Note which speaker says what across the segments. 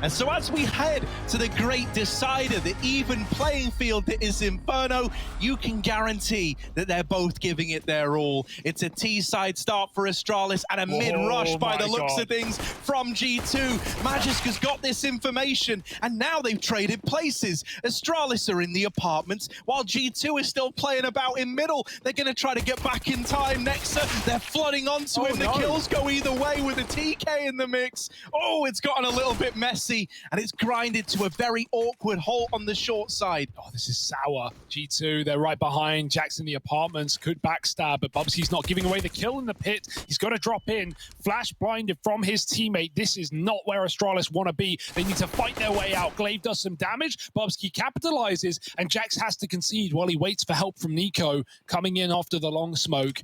Speaker 1: And so as we head to the great decider, the even playing field that is Inferno, you can guarantee that they're both giving it their all. It's a T-side start for Astralis and a mid-rush by the looks of things from G2. Magisk has got this information and now they've traded places. Astralis are in the apartments while G2 is still playing about in middle. They're going to try to get back in time. Nexa, they're flooding onto him. The kills go either way with a TK in the mix. Oh, it's gotten a little bit messy and it's grinded to a very awkward halt on the short side.
Speaker 2: Oh, this is sour. G2, they're right behind. JACKZ in the apartments, could backstab, but Bubsky's not giving away the kill in the pit. He's got to drop in. Flash blinded from his teammate. This is not where Astralis want to be. They need to fight their way out. Glaive does some damage. Bubsky capitalizes, and JACKZ has to concede while he waits for help from Nico coming in after the long smoke.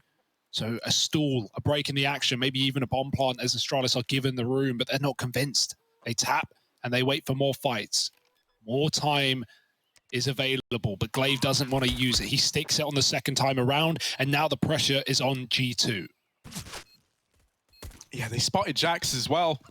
Speaker 2: So a stall, a break in the action, maybe even a bomb plant as Astralis are given the room, but they're not convinced. They tap and they wait for more fights. More time is available, but Glaive doesn't want to use it. He sticks it on the second time around, and now the pressure is on G2.
Speaker 1: Yeah, they spotted JACKZ as well.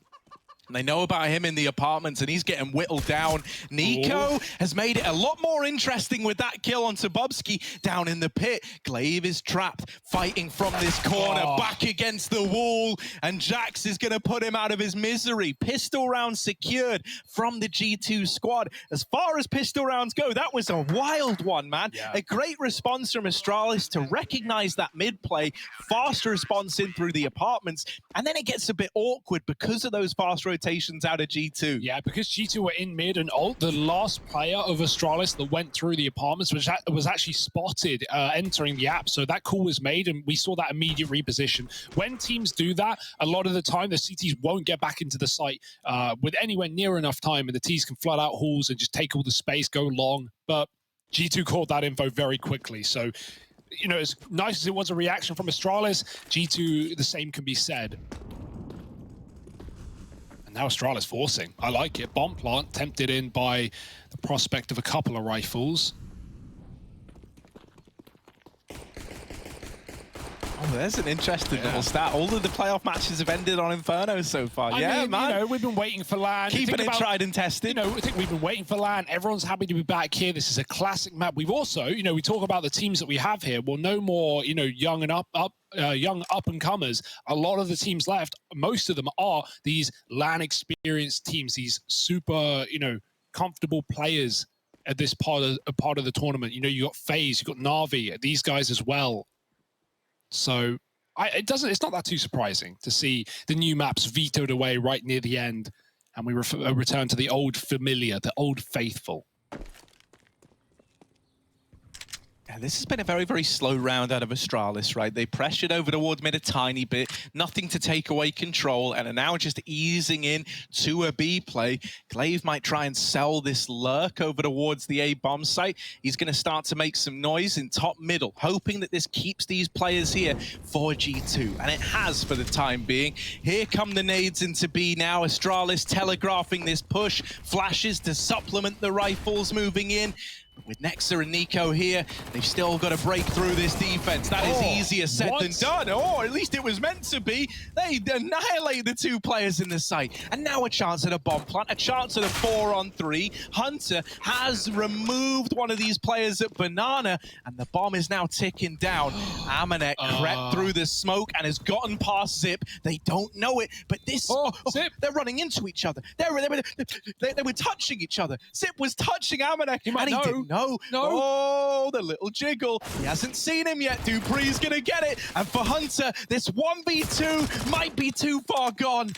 Speaker 1: And they know about him in the apartments, and he's getting whittled down. Nico has made it a lot more interesting with that kill onto Bubsky down in the pit. Glaive is trapped, fighting from this corner, back against the wall, and JACKZ is going to put him out of his misery. Pistol round secured from the G2 squad. As far as pistol rounds go, that was a wild one, man. Yeah. A great response from Astralis to recognize that mid-play, fast response in through the apartments, and then it gets a bit awkward because of those fast rotations out of G2.
Speaker 2: Yeah, because G2 were in mid and ult, the last player of Astralis that went through the apartments was actually spotted entering the app. So that call was made and we saw that immediate reposition. When teams do that, a lot of the time the CTs won't get back into the site with anywhere near enough time, and the Ts can flood out halls and just take all the space, go long. But G2 caught that info very quickly. So, you know, as nice as it was a reaction from Astralis, G2, the same can be said. And now Astralis forcing. I like it. Bomb plant tempted in by the prospect of a couple of rifles.
Speaker 1: Oh, there's an interesting little stat. All of the playoff matches have ended on Inferno so far.
Speaker 2: I mean, man. You know, we've been waiting for LAN.
Speaker 1: Keeping it tried and tested.
Speaker 2: You know, I think we've been waiting for LAN. Everyone's happy to be back here. This is a classic map. We've also, you know, we talk about the teams that we have here. Well, no more, you know, young and comers. A lot of the teams left, most of them are these LAN experienced teams, these super, you know, comfortable players at this part of the tournament. You know, you got FaZe, you got Na'Vi, these guys as well. So it's not that too surprising to see the new maps vetoed away right near the end, and we return to the old familiar, the old faithful.
Speaker 1: Yeah, this has been a very, very slow round out of Astralis, right? They pressured over towards mid a tiny bit, nothing to take away control, and are now just easing in to a B play. Glaive might try and sell this lurk over towards the A bomb site. He's going to start to make some noise in top middle, hoping that this keeps these players here for G2, and it has for the time being. Here come the nades into B now. Astralis telegraphing this push, flashes to supplement the rifles moving in. With Nexa and Nico here, they've still got to break through this defense. That is easier said than done. Or at least it was meant to be. They annihilate the two players in the site. And now a chance at a bomb plant, a chance at a 4-on-3. Hunter has removed one of these players at Banana, and the bomb is now ticking down. Amanek crept through the smoke and has gotten past Zip. They don't know it, but this... Zip. They're running into each other. They were touching each other. Zip was touching Amanek, and he didn't know. Oh, the little jiggle. He hasn't seen him yet. Dupree's going to get it. And for Hunter, this 1v2 might be too far gone.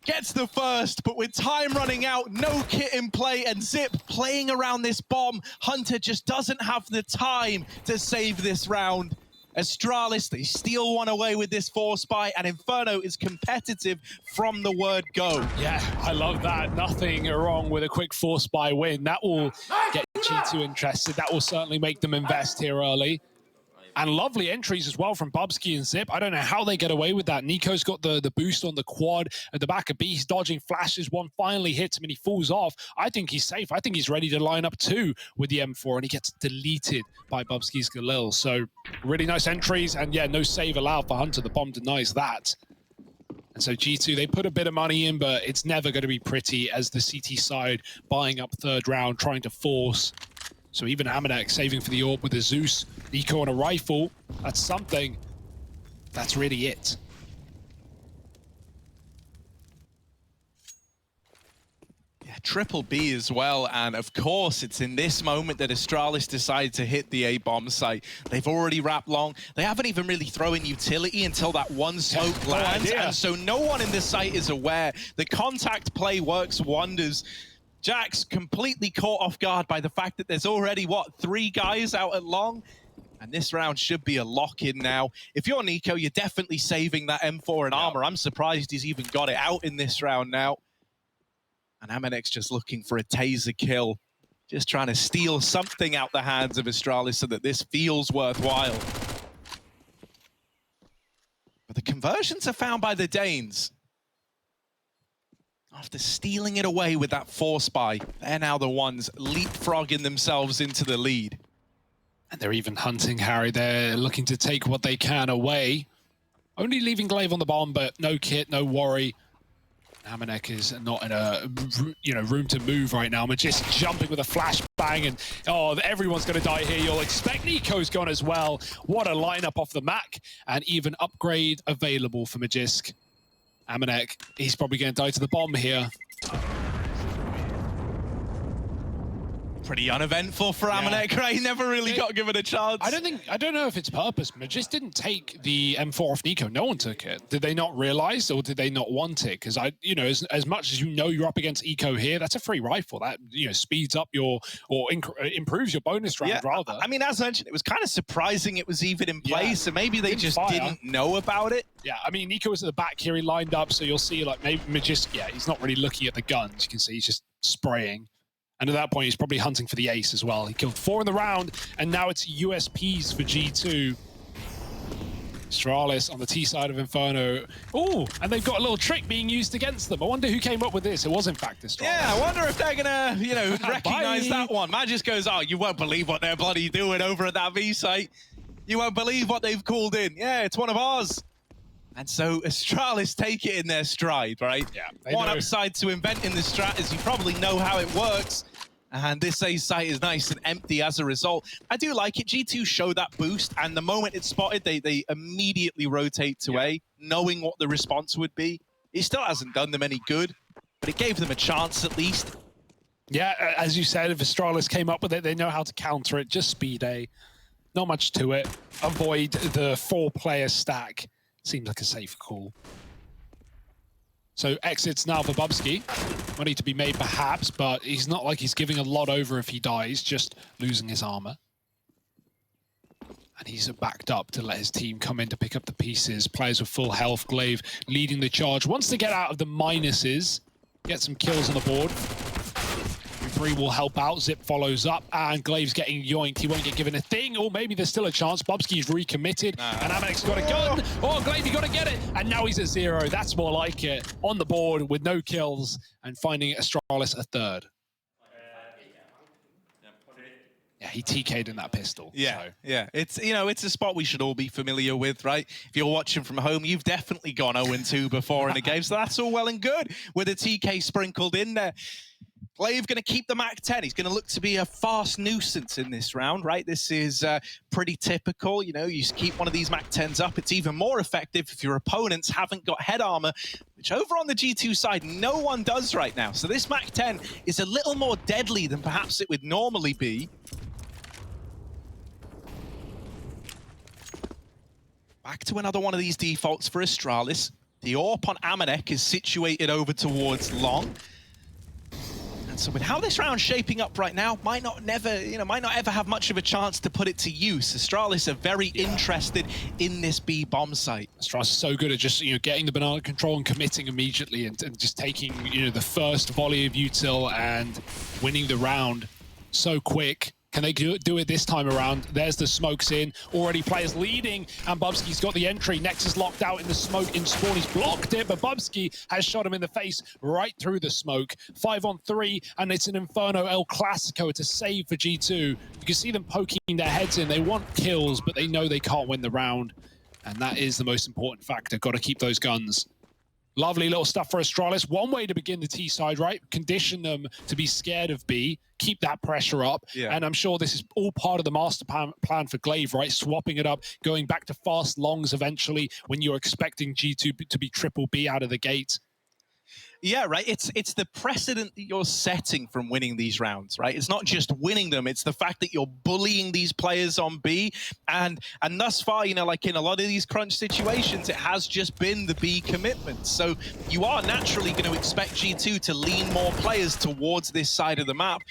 Speaker 1: Gets the first, but with time running out, no kit in play, and Zip playing around this bomb. Hunter just doesn't have the time to save this round. Astralis, they steal one away with this force buy, and Inferno is competitive from the word go.
Speaker 2: Yeah, I love that. Nothing wrong with a quick force buy win. That will get G2 interested. That will certainly make them invest here early. And lovely entries as well from Bubsky and Zip. I don't know how they get away with that. Nico's got the boost on the quad at the back of B. He's dodging flashes. One finally hits him and he falls off. I think he's safe. I think he's ready to line up two with the M4, and he gets deleted by Bubsky's Galil. So really nice entries, and yeah, no save allowed for Hunter. The bomb denies that. And so G2, they put a bit of money in, but it's never going to be pretty as the CT side buying up third round, trying to force. So even Amanek saving for the AWP with a Zeus, Eco and a rifle, that's something. That's really it.
Speaker 1: Yeah, triple B as well, and of course it's in this moment that Astralis decide to hit the A bomb site. They've already wrapped long. They haven't even really thrown utility until that one smoke lands, and so no one in this site is aware. The contact play works wonders. JACKZ completely caught off guard by the fact that there's already, what, 3 guys out at long? And this round should be a lock-in now. If you're Nico, you're definitely saving that M4 and armor. I'm surprised he's even got it out in this round now. And Amanek's just looking for a taser kill. Just trying to steal something out the hands of Astralis so that this feels worthwhile. But the conversions are found by the Danes. After stealing it away with that force buy, they're now the ones leapfrogging themselves into the lead.
Speaker 2: And they're even hunting Harry. They're looking to take what they can away. Only leaving Glaive on the bomb, but no kit, no worry. Amanek is not in a room to move right now. Magisk jumping with a flashbang, and everyone's going to die here. You'll expect Nico's gone as well. What a lineup off the Mac, and even upgrade available for Magisk. Amanek, he's probably going to die to the bomb here.
Speaker 1: Pretty uneventful for Amanek, right? He never really got given a chance.
Speaker 2: I don't know if it's purpose. Magisk didn't take the M4 off Nico. No one took it. Did they not realize, or did they not want it? Because as much as you're up against Eco here, that's a free rifle. That speeds up your improves your bonus round rather.
Speaker 1: I mean, as mentioned, it was kind of surprising it was even in place, so maybe they just didn't know about it.
Speaker 2: Yeah, I mean, Nico was at the back here. He lined up, so you'll see like maybe Magisk. Yeah, he's not really looking at the guns. You can see he's just spraying. And at that point, he's probably hunting for the ace as well. He killed 4 in the round, and now it's USPs for G2. Astralis on the T side of Inferno. Oh, and they've got a little trick being used against them. I wonder who came up with this. It was, in fact, Astralis.
Speaker 1: Yeah, I wonder if they're going to, recognize that one. Magisk goes, oh, you won't believe what they're bloody doing over at that V site. You won't believe what they've called in. Yeah, it's one of ours. And so Astralis take it in their stride, right?
Speaker 2: Yeah.
Speaker 1: One upside to inventing the strat is you probably know how it works. And this A site is nice and empty as a result. I do like it. G2 show that boost, and the moment it's spotted, they immediately rotate to A, knowing what the response would be. It still hasn't done them any good, but it gave them a chance at least.
Speaker 2: Yeah, as you said, if Astralis came up with it, they know how to counter it. Just speed A. Not much to it. Avoid the 4-player stack. Seems like a safe call. So exits now for Bubsky. Money to be made perhaps, but he's not like he's giving a lot over if he dies, just losing his armor. And he's backed up to let his team come in to pick up the pieces. Players with full health. Glaive leading the charge. Wants to get out of the minuses, get some kills on the board. 3 will help out. Zip follows up, and Glaive's getting yoinked. He won't get given a thing, or maybe there's still a chance. Bubsky's recommitted, and Amanek's got a gun. Oh, Glaive, you got to get it. And now he's at 0. That's more like it. On the board with no kills, and finding Astralis a 3rd. Yeah, he TK'd in that pistol.
Speaker 1: Yeah,
Speaker 2: so.
Speaker 1: yeah. It's it's a spot we should all be familiar with, right? If you're watching from home, you've definitely gone 0-2 before in a game, so that's all well and good with a TK sprinkled in there. Glaive going to keep the MAC-10. He's going to look to be a fast nuisance in this round, right? This is pretty typical. You keep one of these MAC-10s up. It's even more effective if your opponents haven't got head armor, which over on the G2 side, no one does right now. So this MAC-10 is a little more deadly than perhaps it would normally be. Back to another one of these defaults for Astralis. The AWP on Amanek is situated over towards long. So with how this round's shaping up right now, might not ever have much of a chance to put it to use. Astralis are very interested in this B bomb site.
Speaker 2: Astralis is so good at just getting the banana control and committing immediately, and just taking the first volley of util and winning the round so quick. Can they do it this time around? There's the smokes in. Already players leading, and Bubsky's got the entry. Nexus locked out in the smoke in spawn. He's blocked it, but Bubsky has shot him in the face right through the smoke. 5-on-3, and it's an Inferno El Clasico. It's a save for G2. You can see them poking their heads in. They want kills, but they know they can't win the round. And that is the most important factor. Got to keep those guns. Lovely little stuff for Astralis. One way to begin the T side, right? Condition them to be scared of B, keep that pressure up.
Speaker 1: Yeah.
Speaker 2: And I'm sure this is all part of the master plan for Glaive, right? Swapping it up, going back to fast longs eventually when you're expecting G2 to be triple B out of the gate.
Speaker 1: Yeah, right. It's the precedent that you're setting from winning these rounds, right? It's not just winning them; it's the fact that you're bullying these players on B, and thus far, you know, like in a lot of these crunch situations, it has just been the B commitment. So you are naturally going to expect G2 to lean more players towards this side of the map.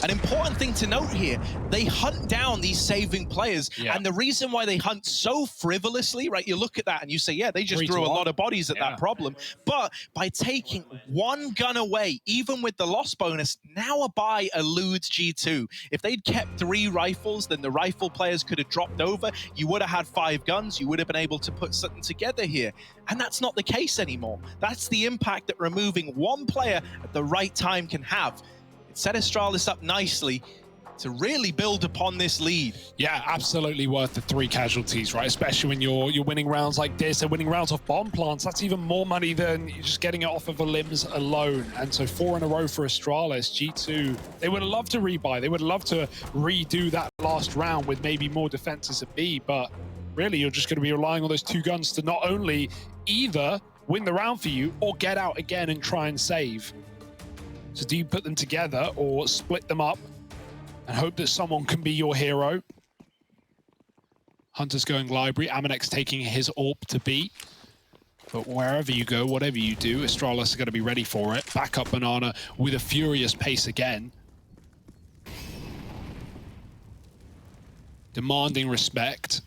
Speaker 1: An important thing to note here, they hunt down these saving players. Yeah. And the reason why they hunt so frivolously, right, you look at that and you say, yeah, they just threw a lot of bodies at that problem. But by taking one gun away, even with the loss bonus, now a buy eludes G2. If they'd kept 3 rifles, then the rifle players could have dropped over. You would have had 5 guns. You would have been able to put something together here. And that's not the case anymore. That's the impact that removing one player at the right time can have. Set Astralis up nicely to really build upon this lead.
Speaker 2: Yeah, absolutely worth the 3 casualties, right? Especially when you're winning rounds like this and winning rounds off bomb plants. That's even more money than just getting it off of the limbs alone. And so 4 in a row for Astralis. G2, they would have loved to rebuy. They would have loved to redo that last round with maybe more defenses at B, but really you're just going to be relying on those 2 guns to not only either win the round for you or get out again and try and save. So do you put them together or split them up and hope that someone can be your hero? Hunter's going library, Amanek's taking his AWP to B. But wherever you go, whatever you do, Astralis are going to be ready for it. Back up Banana with a furious pace again. Demanding respect.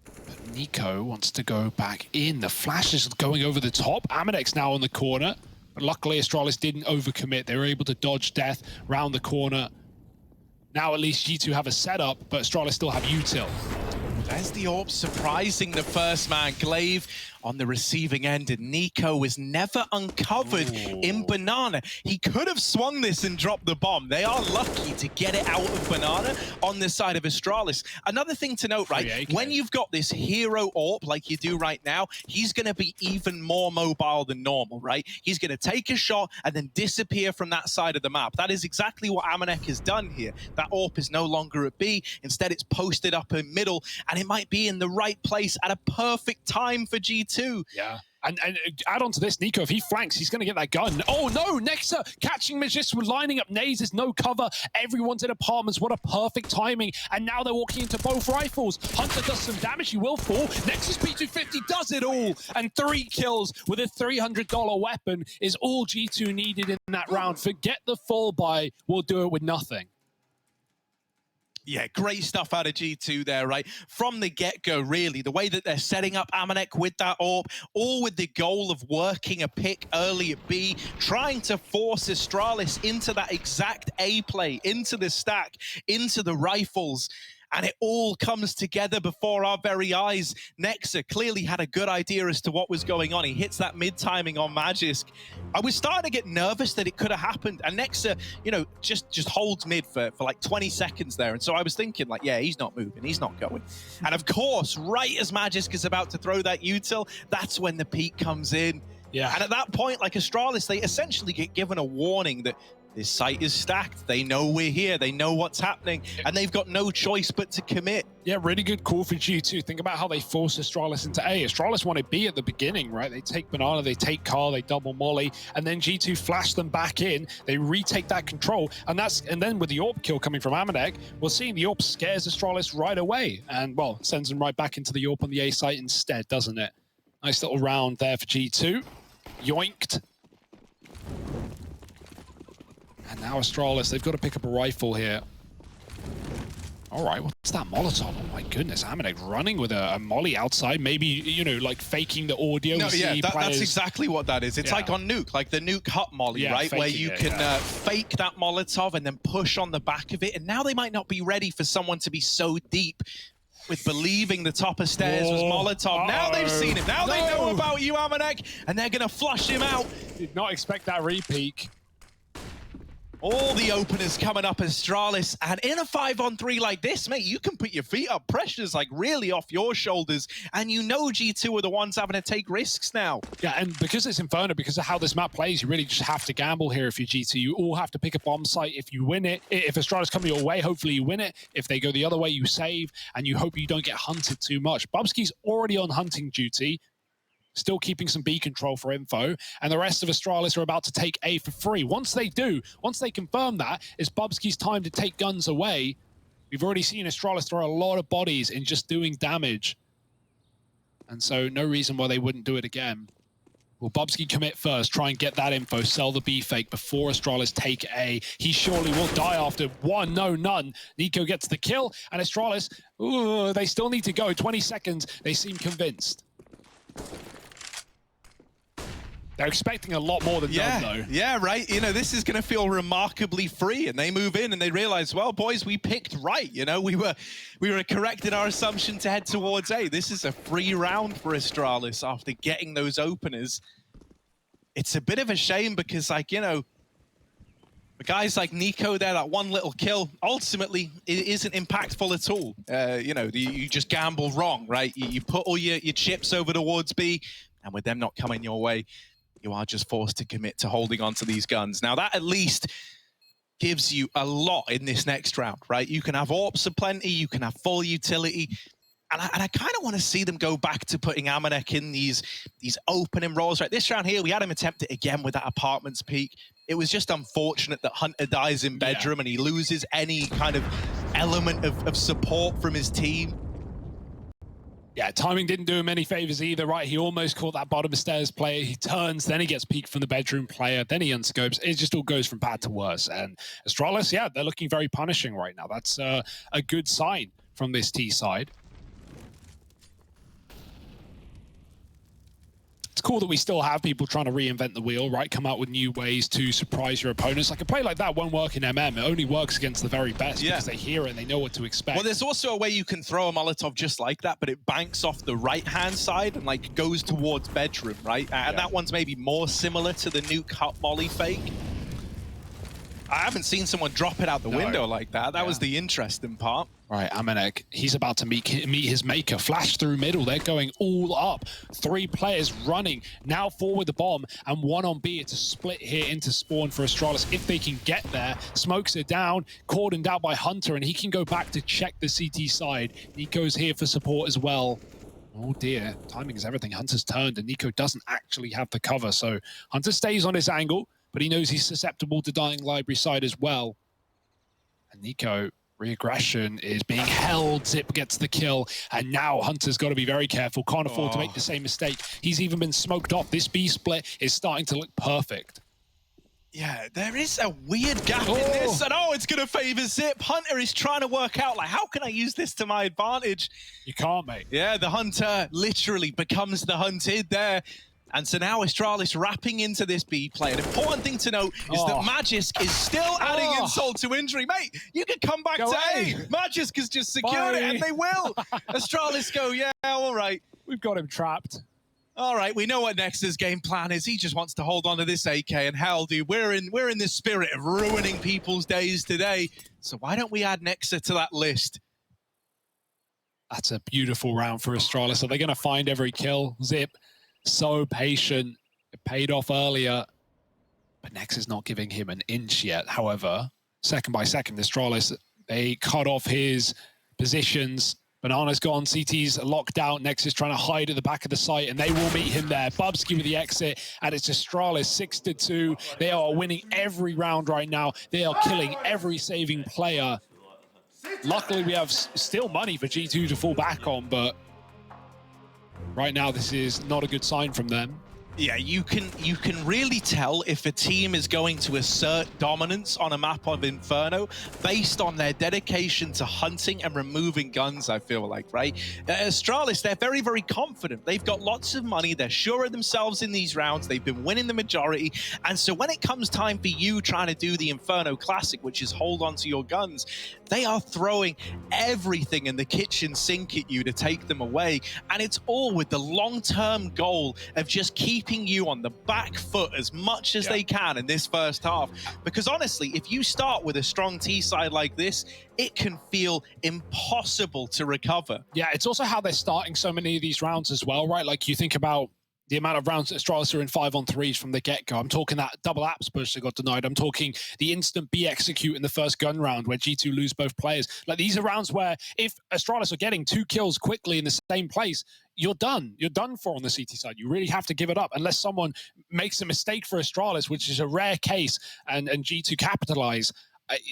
Speaker 2: But Nico wants to go back in. The flash is going over the top. Amanek's now on the corner. But luckily, Astralis didn't overcommit. They were able to dodge death round the corner. Now at least G2 have a setup, but Astralis still have util.
Speaker 1: There's the AWP surprising the first man. Glaive on the receiving end, and Nico was never uncovered in Banana. He could have swung this and dropped the bomb. They are lucky to get it out of Banana on the side of Astralis. Another thing to note, right, when you've got this hero AWP like you do right now, he's going to be even more mobile than normal, right? He's going to take a shot and then disappear from that side of the map. That is exactly what Amanek has done here. That AWP is no longer at B. Instead, it's posted up in middle, and it might be in the right place at a perfect time for G2.
Speaker 2: Yeah. And add on to this, Nico, if he flanks, he's going to get that gun. Oh, no, Nexa catching Magisk, lining up nades. There's no cover. Everyone's in apartments. What a perfect timing. And now they're walking into both rifles. Hunter does some damage. He will fall. Nexus P250 does it all. And 3 kills with a $300 weapon is all G2 needed in that round. Forget the fall buy. We'll do it with nothing.
Speaker 1: Yeah, great stuff out of G2 there, right? From the get-go, really, the way that they're setting up Amanek with that AWP, all with the goal of working a pick early at B, trying to force Astralis into that exact A play, into the stack, into the rifles. And it all comes together before our very eyes. Nexa clearly had a good idea as to what was going on. He hits that mid-timing on Magisk. I was starting to get nervous that it could have happened. And Nexa, you know, just holds mid for like 20 seconds there. And so I was thinking, like, yeah, he's not moving. He's not going. And of course, right as Magisk is about to throw that util, that's when the peak comes in. Yeah. And at that point, like Astralis, they essentially get given a warning that this site is stacked. They know we're here. They know what's happening. And they've got no choice but to commit.
Speaker 2: Yeah, really good call for G2. Think about how they forced Astralis into A. Astralis wanted B at the beginning, right? They take Banana, they take Carl, they double Molly, and then G2 flash them back in. They retake that control. And then with the AWP kill coming from Amanek, we're seeing the AWP scares Astralis right away. And, well, sends them right back into the AWP on the A site instead, doesn't it? Nice little round there for G2. Yoinked. And now Astralis, they've got to pick up a rifle here. All right, what's that Molotov? Oh my goodness, Amanek running with a molly outside. Maybe, you know, like faking the audio.
Speaker 1: No, yeah, that's exactly what that is. It's like on Nuke, like the Nuke hut molly, right? Where you can fake that Molotov and then push on the back of it. And now they might not be ready for someone to be so deep with believing the top of stairs was Molotov. Now they've seen it. Now they know about you, Amanek, and they're going to flush him out.
Speaker 2: Did not expect that repeat.
Speaker 1: All the openers coming up, Astralis, and in a 5-on-3 like this, mate, you can put your feet up. Pressure's like really off your shoulders, and you know G2 are the ones having to take risks now.
Speaker 2: Yeah, and because it's Inferno, because of how this map plays, you really just have to gamble here if you're G2. You all have to pick a bomb site. If you win it, if Astralis come your way, hopefully you win it. If they go the other way, you save, and you hope you don't get hunted too much. Bubsky's already on hunting duty, still keeping some B control for info, and the rest of Astralis are about to take A for free. Once they do, once they confirm that, it's Bubsky's time to take guns away. We've already seen Astralis throw a lot of bodies in just doing damage, and so no reason why they wouldn't do it again. Will Bubsky commit first, try and get that info, sell the B fake before Astralis take A? He surely will die after one, no, none. Nico gets the kill, and Astralis, ooh, they still need to go. 20 seconds, they seem convinced. They're expecting a lot more than none, though.
Speaker 1: Yeah, right. You know, this is going to feel remarkably free, and they move in and they realize, well, boys, we picked right. You know, we were correct in our assumption to head towards A. This is a free round for Astralis after getting those openers. It's a bit of a shame because, like, you know, the guys like Nico there, that one little kill, ultimately, it isn't impactful at all. You know, you just gamble wrong, right? You put all your chips over towards B, and with them not coming your way, you are just forced to commit to holding on to these guns. Now, that at least gives you a lot in this next round, right? You can have AWPs aplenty, you can have full utility, and I kind of want to see them go back to putting Amanek in these opening roles, right? This round here, we had him attempt it again with that apartments peak. It was just unfortunate that Hunter dies in bedroom and he loses any kind of element of support from his team.
Speaker 2: Yeah, timing didn't do him any favors either, right? He almost caught that bottom of stairs player. He turns, then he gets peeked from the bedroom player, then he unscopes. It just all goes from bad to worse. And Astralis, yeah, they're looking very punishing right now. That's a good sign from this T side. It's cool that we still have people trying to reinvent the wheel, right? Come out with new ways to surprise your opponents. Like a play like that won't work in MM. It only works against the very best because they hear it and they know what to expect.
Speaker 1: Well, there's also a way you can throw a Molotov just like that, but it banks off the right-hand side and like goes towards bedroom, right? And that one's maybe more similar to the nuke hut molly fake. I haven't seen someone drop it out the window like that. That was the interesting part.
Speaker 2: Right, Amanek, he's about to meet his maker. Flash through middle, they're going all up. 3 players running, now 4 with the bomb, and 1 on B. It's a split here into spawn for Astralis if they can get there. Smokes are down, cordoned out by Hunter, and he can go back to check the CT side. Nico's here for support as well. Oh dear, timing is everything. Hunter's turned, and Nico doesn't actually have the cover, so Hunter stays on his angle, but he knows he's susceptible to dying library side as well. And Nico, reaggression is being held. Zip gets the kill, and now Hunter's got to be very careful. Can't afford to make the same mistake. He's even been smoked off. This B split is starting to look perfect.
Speaker 1: Yeah, there is a weird gap in this, and it's going to favor Zip. Hunter is trying to work out, like, how can I use this to my advantage?
Speaker 2: You can't, mate.
Speaker 1: Yeah, the Hunter literally becomes the hunted there. And so now Astralis wrapping into this B play. An important thing to note is that Magisk is still adding insult to injury. Mate, you can come back to A. Magisk has just secured it, and they will. Astralis go, yeah, all right.
Speaker 2: We've got him trapped.
Speaker 1: All right, we know what Nexa's game plan is. He just wants to hold on to this AK, and hell, dude, we're in the spirit of ruining people's days today. So why don't we add Nexa to that list?
Speaker 2: That's a beautiful round for Astralis. Are they going to find every kill? Zip, so patient. It paid off earlier, but Nexa's not giving him an inch yet. However, second by second, Astralis, they cut off his positions. Banana's gone, CT's locked out, Nexa's trying to hide at the back of the site, and they will meet him there. Bubsky with the exit, and it's Astralis 6-2. They are winning every round right now. They are killing every saving player. Luckily, we have still money for G2 to fall back on, but right now, this is not a good sign from them.
Speaker 1: Yeah, you can really tell if a team is going to assert dominance on a map of Inferno based on their dedication to hunting and removing guns, I feel like, right? Astralis, they're very, very confident. They've got lots of money. They're sure of themselves in these rounds. They've been winning the majority. And so when it comes time for you trying to do the Inferno Classic, which is hold on to your guns, they are throwing everything in the kitchen sink at you to take them away. And it's all with the long-term goal of just keeping keeping you on the back foot as much as they can in this first half. Because honestly, if you start with a strong T side like this, it can feel impossible to recover.
Speaker 2: Yeah, it's also how they're starting so many of these rounds as well, right? Like you think about the amount of rounds that Astralis are in 5-on-3s from the get-go. I'm talking that double apps push that got denied. I'm talking the instant B execute in the first gun round where G2 lose both players. Like these are rounds where if Astralis are getting 2 kills quickly in the same place, you're done. You're done for on the CT side. You really have to give it up unless someone makes a mistake for Astralis, which is a rare case, and G2 capitalize.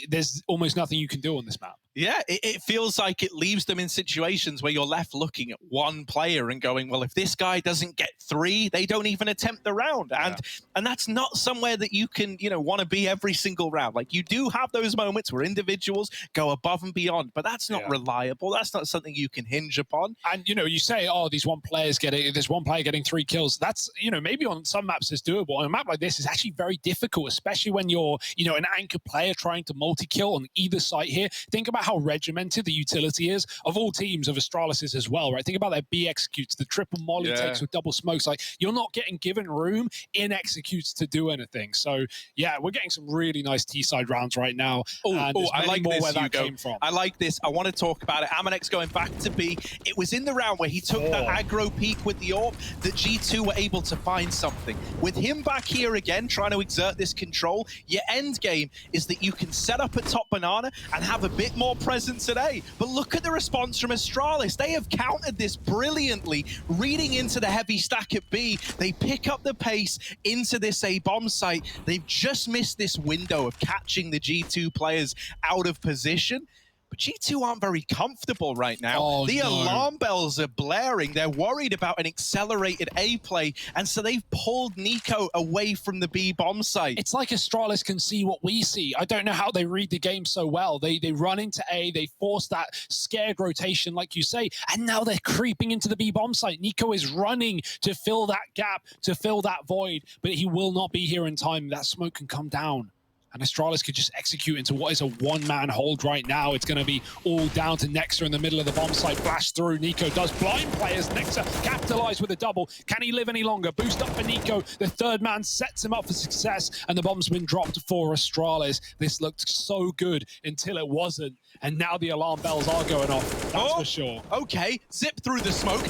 Speaker 2: There's almost nothing you can do on this map.
Speaker 1: Yeah, it feels like it leaves them in situations where you're left looking at one player and going, well, if this guy doesn't get 3, they don't even attempt the round. And that's not somewhere that you can, want to be every single round. Like, you do have those moments where individuals go above and beyond, but that's not reliable. That's not something you can hinge upon.
Speaker 2: And, you say, oh, there's one player getting 3 kills. That's, maybe on some maps it's doable. On a map like this, it's actually very difficult, especially when you're, an anchor player trying to multi-kill on either side here. Think about how regimented the utility is of all teams, of Astralis's as well, right? Think about their B executes, the triple molly takes with double smokes. Like, you're not getting given room in executes to do anything. So, yeah, we're getting some really nice T-side rounds right now.
Speaker 1: I like
Speaker 2: more
Speaker 1: this,
Speaker 2: where that
Speaker 1: Hugo.
Speaker 2: came from.
Speaker 1: I like this. I want to talk about it. Amanex going back to B. It was in the round where he took that aggro peak with the AWP that G2 were able to find something. With him back here again, trying to exert this control, your end game is that you can set up a top banana and have a bit more presence at A. But look at the response from Astralis. They have countered this brilliantly, reading into the heavy stack at B. They pick up the pace into this A bomb site. They've just missed this window of catching the G2 players out of position. But G2 aren't very comfortable right now. The alarm bells are blaring. They're worried about an accelerated A play, and so they've pulled Nico away from the B bomb site.
Speaker 2: It's like Astralis can see what we see. I don't know how they read the game so well. They run into A, they force that scared rotation, like you say, and now they're creeping into the B bomb site. Nico is running to fill that gap, to fill that void, but he will not be here in time. That smoke can come down. And Astralis could just execute into what is a one-man hold right now. It's going to be all down to Nexa in the middle of the bomb site. Flash through. Nico does blind players. Nexa capitalized with a double. Can he live any longer? Boost up for Nico. The third man sets him up for success. And the bomb's been dropped for Astralis. This looked so good until it wasn't. And now the alarm bells are going off. That's for sure.
Speaker 1: Okay, Zip through the smoke.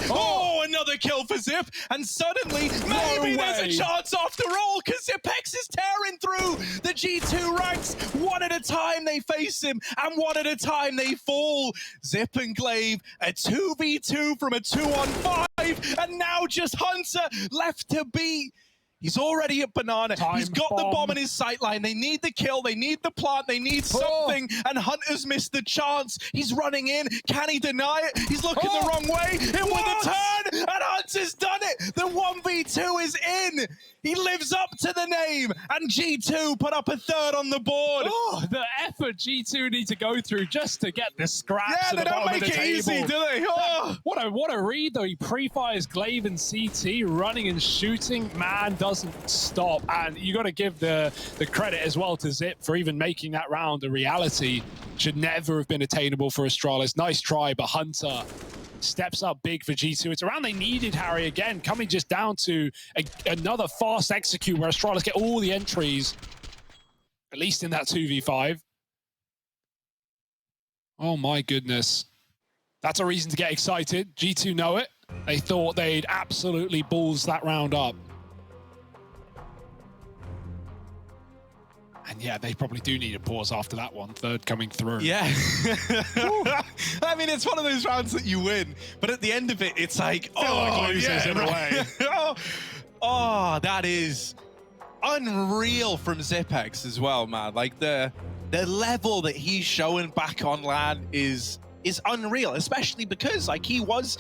Speaker 1: Another kill for Zip. And suddenly, maybe there's a chance after all, because ZipX is tearing through the G2 ranks. One at a time they face him, and one at a time they fall. Zip and Glaive, a 2v2 from a 2-on-5, and now just Hunter left to beat. He's already at banana. He's got the bomb in his sight line. They need the kill. They need the plant. They need something. And Hunter's missed the chance. He's running in. Can he deny it? He's looking the wrong way. It was a turn, and Hunter's done it. The 1v2 is in. He lives up to the name, and G2 put up a third on the board.
Speaker 2: The effort G2 need to go through just to get the scraps.
Speaker 1: Yeah, they don't make it easy, do they?
Speaker 2: What a read, though. He pre-fires Glaive and CT, running and shooting. Man doesn't stop, and you got to give the credit as well to Zip for even making that round a reality. Should never have been attainable for Astralis. Nice try, but Hunter steps up big for G2. It's a round they needed, Harry, again, coming just down to another fast execute where Astralis get all the entries, at least in that 2v5. Oh my goodness. That's a reason to get excited. G2 know it. They thought they'd absolutely balls that round up. And yeah, they probably do need a pause after that one. Third coming through.
Speaker 1: Yeah. I mean, it's one of those rounds that you win, but at the end of it, it's like,
Speaker 2: losers in a way.
Speaker 1: That is unreal from ZipX as well, man. Like the level that he's showing back on LAN is unreal, especially because like he was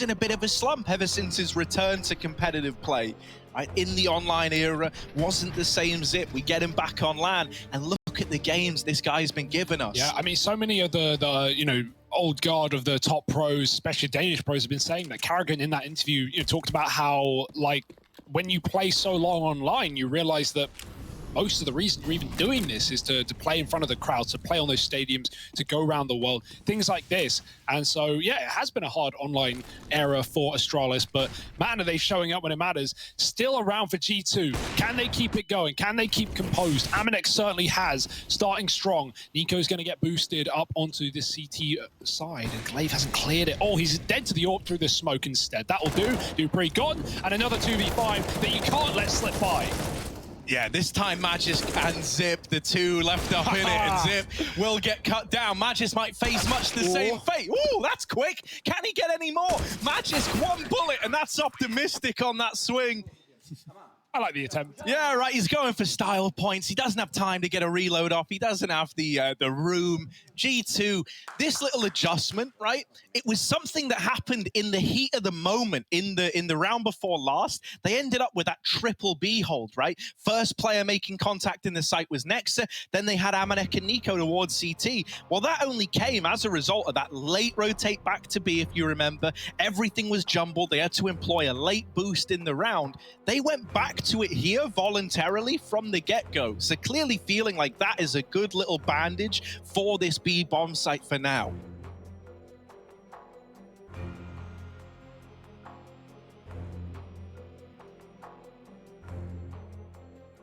Speaker 1: in a bit of a slump ever since his return to competitive play. In the online era, wasn't the same Zip. We get him back on LAN, and look at the games this guy's been giving us.
Speaker 2: Yeah, I mean, so many of the old guard of the top pros, especially Danish pros, have been saying that. Carrigan in that interview talked about how, like, when you play so long online, you realize that most of the reason you're even doing this is to play in front of the crowd, to play on those stadiums, to go around the world, things like this. And so, yeah, it has been a hard online era for Astralis, but man, are they showing up when it matters. Still around for G2. Can they keep it going? Can they keep composed? Amanex certainly has, starting strong. Nico's going to get boosted up onto the CT side, and Glaive hasn't cleared it. Oh, he's dead to the AWP through the smoke instead. That'll do. Dupree gone, and another 2v5 that you can't let slip by.
Speaker 1: Yeah, this time Magisk and Zip, the two left up in it, and Zip will get cut down. Magisk might face much the same fate. Ooh, that's quick. Can he get any more? Magisk, one bullet, and that's optimistic on that swing.
Speaker 2: I like the attempt.
Speaker 1: Yeah, right, he's going for style points. He doesn't have time to get a reload off. He doesn't have the room. G2, this little adjustment, right? It was something that happened in the heat of the moment in the round before last. They ended up with that triple B hold, right? First player making contact in the site was Nexa. Then they had Amanek and Nico towards CT. Well, that only came as a result of that late rotate back to B, if you remember. Everything was jumbled. They had to employ a late boost in the round. They went back to it here voluntarily from the get-go. So clearly feeling like that is a good little bandage for this B bomb site for now.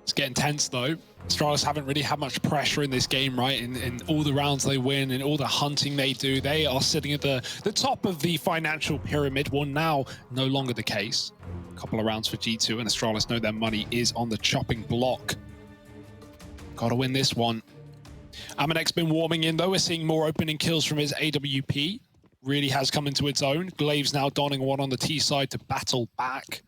Speaker 2: It's getting tense though. Astralis haven't really had much pressure in this game, right? In all the rounds they win and all the hunting they do, they are sitting at the top of the financial pyramid. Well, now no longer the case. A couple of rounds for G2, and Astralis know their money is on the chopping block. Gotta win this one. Amanek's been warming in though. We're seeing more opening kills from his AWP. Really has come into its own. Glaive's now donning one on the T side to battle back.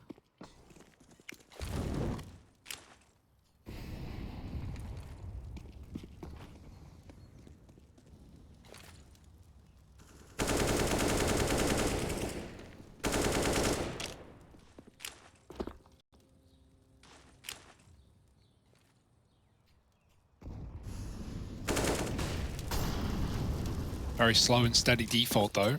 Speaker 2: Very slow and steady default though.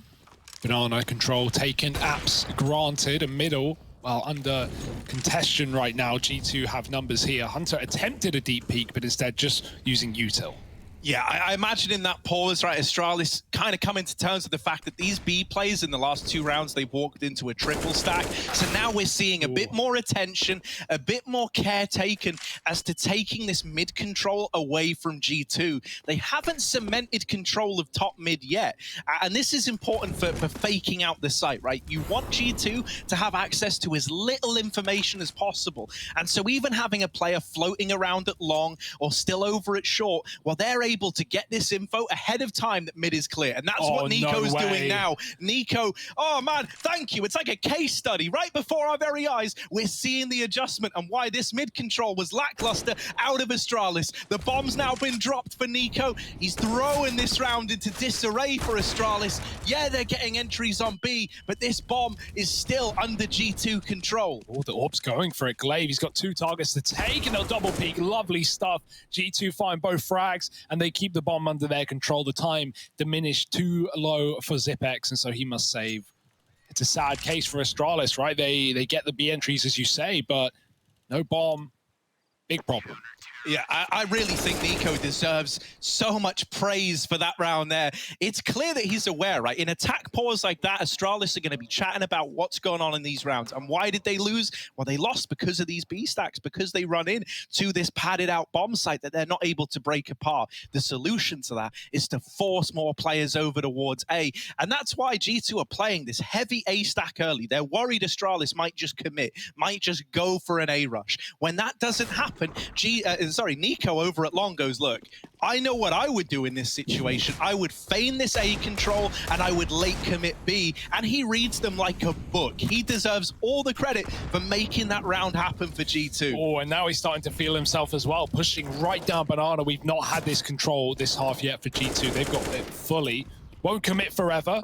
Speaker 2: Banana control taken, apps granted, a middle, well, under contention right now. G2 have numbers here. Hunter attempted a deep peek, but instead just using util.
Speaker 1: Yeah, I imagine in that pause, right, Astralis kind of coming to terms with the fact that these B plays in the last two rounds, they've walked into a triple stack. So now we're seeing a bit more attention, a bit more care taken as to taking this mid control away from G2. They haven't cemented control of top mid yet. And this is important for faking out the site, right? You want G2 to have access to as little information as possible. And so even having a player floating around at long or still over at short, well, they're able to get this info ahead of time that mid is clear. And that's what Nico's doing now. Nico, oh man, thank you. It's like a case study. Right before our very eyes, we're seeing the adjustment and why this mid control was lackluster out of Astralis. The bomb's now been dropped for Nico. He's throwing this round into disarray for Astralis. Yeah, they're getting entries on B, but this bomb is still under G2 control.
Speaker 2: Oh, the AWP's going for it. Glaive, he's got two targets to take, and they'll double peek. Lovely stuff. G2 find both frags, and they keep the bomb under their control. The time diminished too low for ZipX, and so he must save. It's a sad case for Astralis, right? They get the B entries, as you say, but no bomb. Big problem.
Speaker 1: Yeah, I really think Nico deserves so much praise for that round there. It's clear that he's aware, right? In attack pause like that, Astralis are going to be chatting about what's going on in these rounds. And why did they lose? Well, they lost because of these B stacks, because they run in to this padded out bomb site that they're not able to break apart. The solution to that is to force more players over towards A. And that's why G2 are playing this heavy A stack early. They're worried Astralis might just commit, might just go for an A rush. When that doesn't happen, Nico over at long goes, look, I know what I would do in this situation. I would feign this A control and I would late commit B, and he reads them like a book. He deserves all the credit for making that round happen for G2.
Speaker 2: Oh, and now he's starting to feel himself as well, pushing right down Banana. We've not had this control this half yet for G2. They've got it fully. Won't commit forever.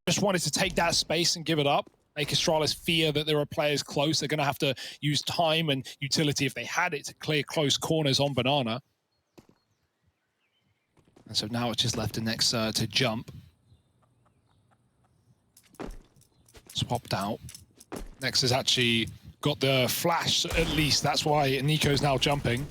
Speaker 2: Just wanted to take that space and give it up. Make Astralis fear that there are players close. They're going to have to use time and utility if they had it to clear close corners on Banana. And so now it's just left the next to jump. Swapped out. Next has actually got the flash at least. That's why Nico's now jumping.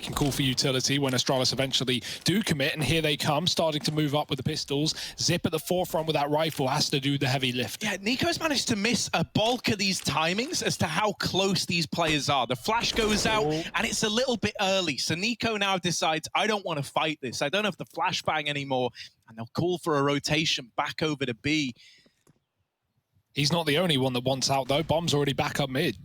Speaker 2: can call for utility when Astralis eventually do commit, and here they come, starting to move up with the pistols. Zip at the forefront with that rifle has to do the heavy lift.
Speaker 1: Yeah, Nico's managed to miss a bulk of these timings as to how close these players are. The flash goes out, and it's a little bit early, so Nico now decides, I don't want to fight this. I don't have the flashbang anymore, and they'll call for a rotation back over to B.
Speaker 2: He's not the only one that wants out, though. Bomb's already back up mid.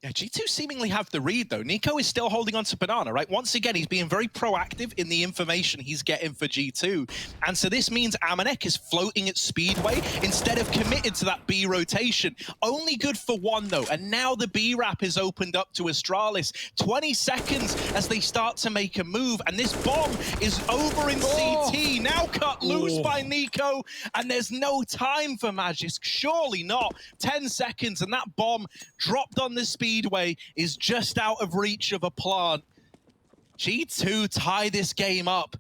Speaker 1: Yeah, G2 seemingly have the read, though. Nico is still holding on to Banana, right? Once again, he's being very proactive in the information he's getting for G2. And so this means Amanek is floating at Speedway instead of committed to that B rotation. Only good for one, though. And now the B wrap is opened up to Astralis. 20 seconds as they start to make a move. And this bomb is over in CT. Now cut loose by Nico. And there's no time for Magisk. Surely not. 10 seconds, and that bomb dropped on the Speedway is just out of reach of a plant. G2 tie this game up,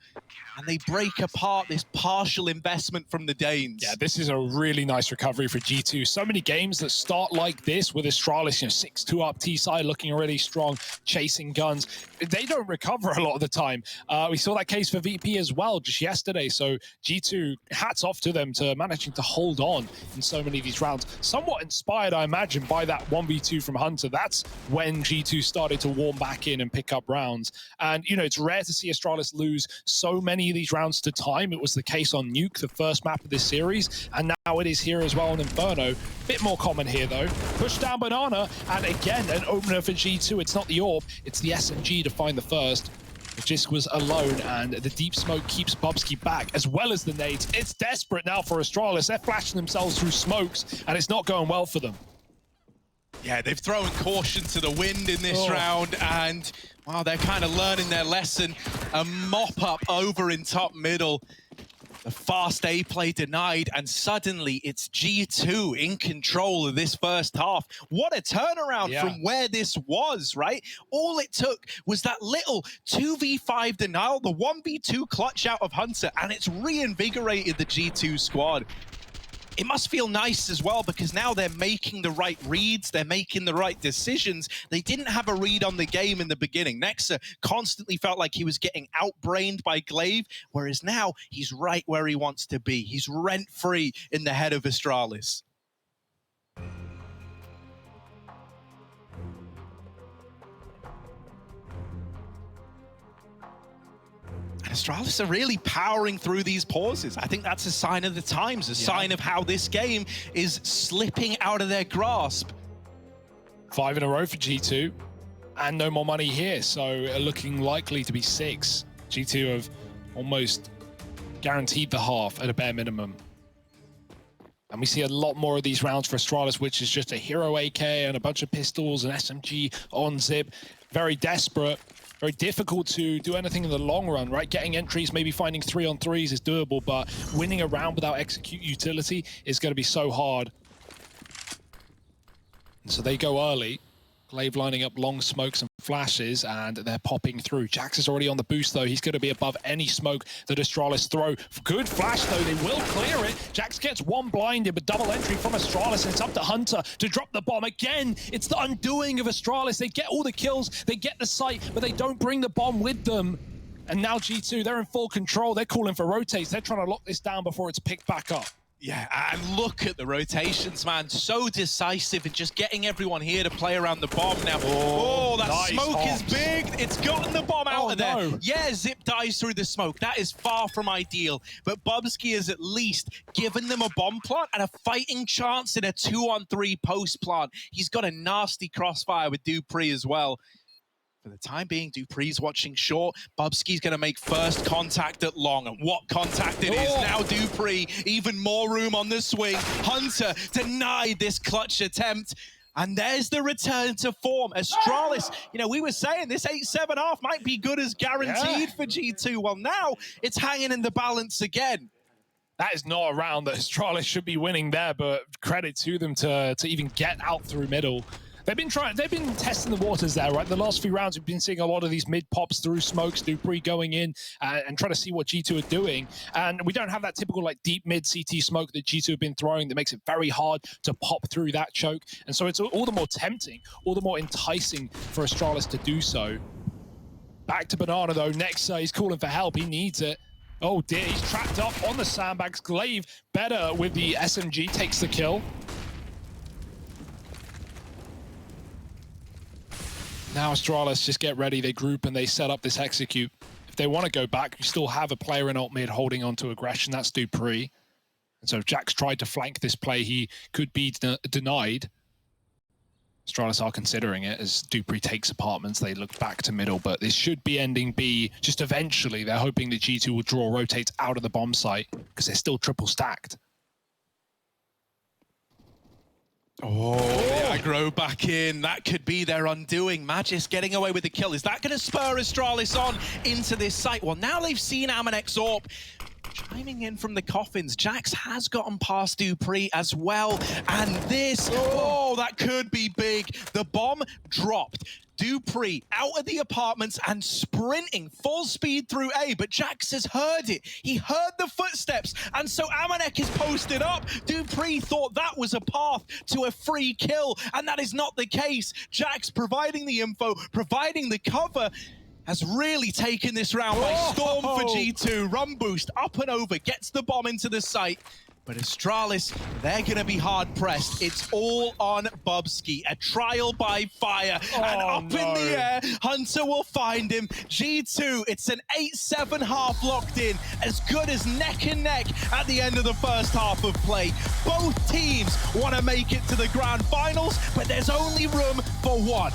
Speaker 1: and they break apart this partial investment from the Danes.
Speaker 2: Yeah, this is a really nice recovery for G2. So many games that start like this with Astralis, 6-2 up T-side, looking really strong, chasing guns. They don't recover a lot of the time. We saw that case for VP as well just yesterday. So G2, hats off to them to managing to hold on in so many of these rounds. Somewhat inspired, I imagine, by that 1v2 from Hunter. That's when G2 started to warm back in and pick up rounds. And, it's rare to see Astralis lose so many of these rounds to time. It was the case on Nuke, the first map of this series, and now it is here as well on Inferno. Bit more common here, though. Push down Banana, and again, an opener for G2. It's not the AWP, it's the SMG to find the first. Magisk was alone, and the deep smoke keeps Bubsky back, as well as the nades. It's desperate now for Astralis. They're flashing themselves through smokes, and it's not going well for them.
Speaker 1: Yeah, they've thrown caution to the wind in this round, and, wow, they're kind of learning their lesson. A mop-up over in top middle. The fast A play denied, and suddenly it's G2 in control of this first half. What a turnaround from where this was, right? All it took was that little 2v5 denial, the 1v2 clutch out of Hunter, and it's reinvigorated the G2 squad. It must feel nice as well, because now they're making the right reads, they're making the right decisions. They didn't have a read on the game in the beginning. Nexa constantly felt like he was getting outbrained by Glaive, whereas now he's right where he wants to be. He's rent-free in the head of Astralis. Astralis are really powering through these pauses. I think that's a sign of the times, a sign of how this game is slipping out of their grasp.
Speaker 2: 5 in a row for G2, and no more money here, so looking likely to be 6. G2 have almost guaranteed the half at a bare minimum. And we see a lot more of these rounds for Astralis, which is just a hero AK and a bunch of pistols and SMG on Zip. Very desperate. Very difficult to do anything in the long run, right? Getting entries, maybe finding 3-on-3s is doable, but winning a round without execute utility is going to be so hard. And so they go early. Glaive lining up long smokes and flashes, and they're popping through. JACKZ is already on the boost, though. He's going to be above any smoke that Astralis throw. Good flash, though. They will clear it. JACKZ gets one blinded, but double entry from Astralis, and it's up to Hunter to drop the bomb. Again, it's the undoing of Astralis. They get all the kills, they get the site, but they don't bring the bomb with them. And now G2, they're in full control. They're calling for rotates. They're trying to lock this down before it's picked back up.
Speaker 1: Yeah, and look at the rotations, man. So decisive in just getting everyone here to play around the bomb now. Oh, that nice smoke is big. It's gotten the bomb out of there. No. Yeah, Zip dies through the smoke. That is far from ideal. But Bubsky has at least given them a bomb plant and a fighting chance in a 2-on-3 post plant. He's got a nasty crossfire with Dupree as well. For the time being, Dupree's watching short. Bubsky's going to make first contact at long. And what contact it is. Now Dupree, even more room on the swing. Hunter denied this clutch attempt. And there's the return to form. Astralis, we were saying this 8-7 half might be good as guaranteed for G2. Well, now it's hanging in the balance again.
Speaker 2: That is not a round that Astralis should be winning there, but credit to them to even get out through middle. They've been testing the waters there, right? The last few rounds, we've been seeing a lot of these mid pops through smokes, Dupree going in and trying to see what G2 are doing. And we don't have that typical deep mid CT smoke that G2 have been throwing that makes it very hard to pop through that choke. And so it's all the more tempting, all the more enticing for Astralis to do so. Back to Banana though. Nexa, he's calling for help. He needs it. Oh dear, he's trapped up on the sandbags. Glaive better with the SMG, takes the kill. Now Astralis just get ready. They group and they set up this execute. If they want to go back, you still have a player in alt mid holding on to aggression. That's dupreeh. And so if JACKZ tried to flank this play, he could be denied. Astralis are considering it as dupreeh takes apartments. They look back to middle, but this should be ending B. Just eventually, they're hoping that G2 will draw rotates out of the bomb site because they're still triple stacked.
Speaker 1: Oh, the aggro back in. That could be their undoing. Magisk getting away with the kill. Is that going to spur Astralis on into this site? Well, now they've seen Amanek's AWP chiming in from the coffins. JACKZ has gotten past dupreeh as well. And this, oh, that could be big. The bomb dropped. dupreeh out of the apartments and sprinting full speed through A, but JACKZ has heard it. He heard the footsteps, and so Amanek is posted up. dupreeh thought that was a path to a free kill, and that is not the case. JACKZ providing the info, providing the cover, has really taken this round by storm for G2. Run boost, up and over, gets the bomb into the site. But Astralis, they're going to be hard-pressed. It's all on Bubsky. A trial by fire. And up in the air, Hunter will find him. G2, it's an 8-7 half locked in. As good as neck and neck at the end of the first half of play. Both teams want to make it to the grand finals, but there's only room for one.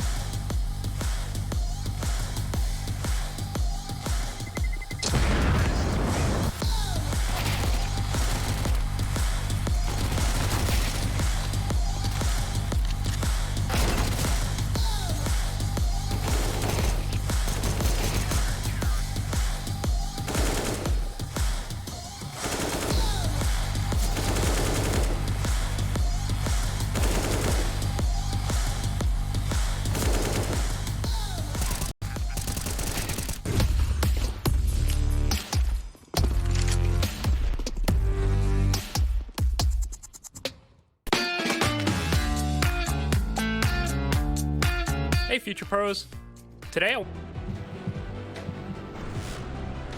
Speaker 3: Hey Future Pros, today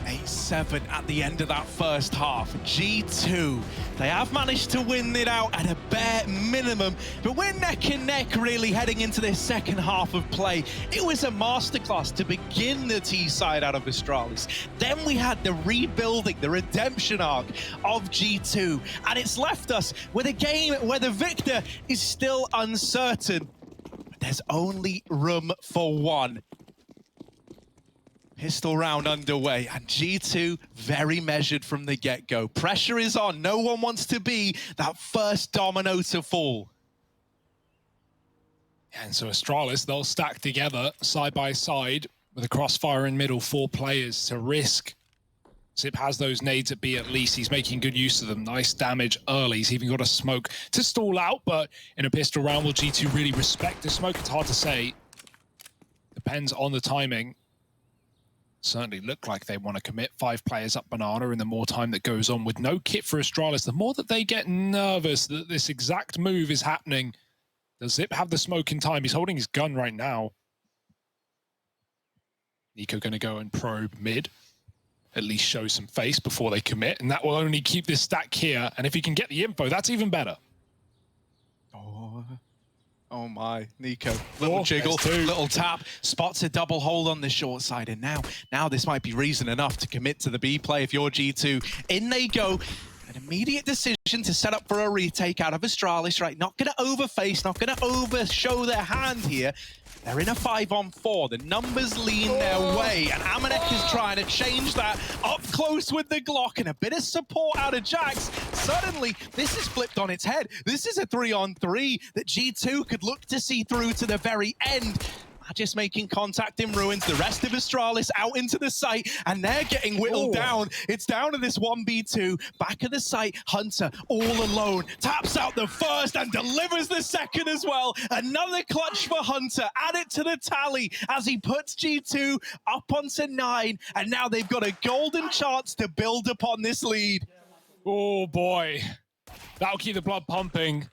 Speaker 1: 8-7 at the end of that first half. G2, they have managed to win it out at a bare minimum, but we're neck and neck really heading into this second half of play. It was a masterclass to begin the T side out of Astralis. Then we had the rebuilding, the redemption arc of G2, and it's left us with a game where the victor is still uncertain. There's only room for one. Pistol round underway, and G2 very measured from the get-go. Pressure is on. No one wants to be that first domino to fall.
Speaker 2: And so Astralis, they'll stack together side by side with a crossfire in middle, 4 players to risk. Zip has those nades at B at least. He's making good use of them. Nice damage early. He's even got a smoke to stall out, but in a pistol round, will G2 really respect the smoke? It's hard to say. Depends on the timing. Certainly look like they want to commit 5 players up Banana, and the more time that goes on with no kit for Astralis, the more that they get nervous that this exact move is happening. Does Zip have the smoke in time? He's holding his gun right now. Nico going to go and probe mid. At least show some face before they commit, and that will only keep this stack here. And if he can get the info, that's even better.
Speaker 1: Oh my, Nico. Little jiggle, little tap, spots a double hold on the short side, and now this might be reason enough to commit to the B play if you're G2. In they go. An immediate decision to set up for a retake out of Astralis, right? Not going to overface, not going to overshow their hand here. They're in a 5-on-4. The numbers lean their way, and Amanek is trying to change that up close with the Glock and a bit of support out of JACKZ. Suddenly, this is flipped on its head. This is a 3-on-3 that G2 could look to see through to the very end. Magisk making contact in ruins. The rest of Astralis out into the site, and they're getting whittled down. It's down to this 1v2. Back of the site, Hunter all alone. Taps out the first and delivers the second as well. Another clutch for Hunter. Add it to the tally as he puts G2 up onto 9. And now they've got a golden chance to build upon this lead.
Speaker 2: Oh boy. That'll keep the blood pumping.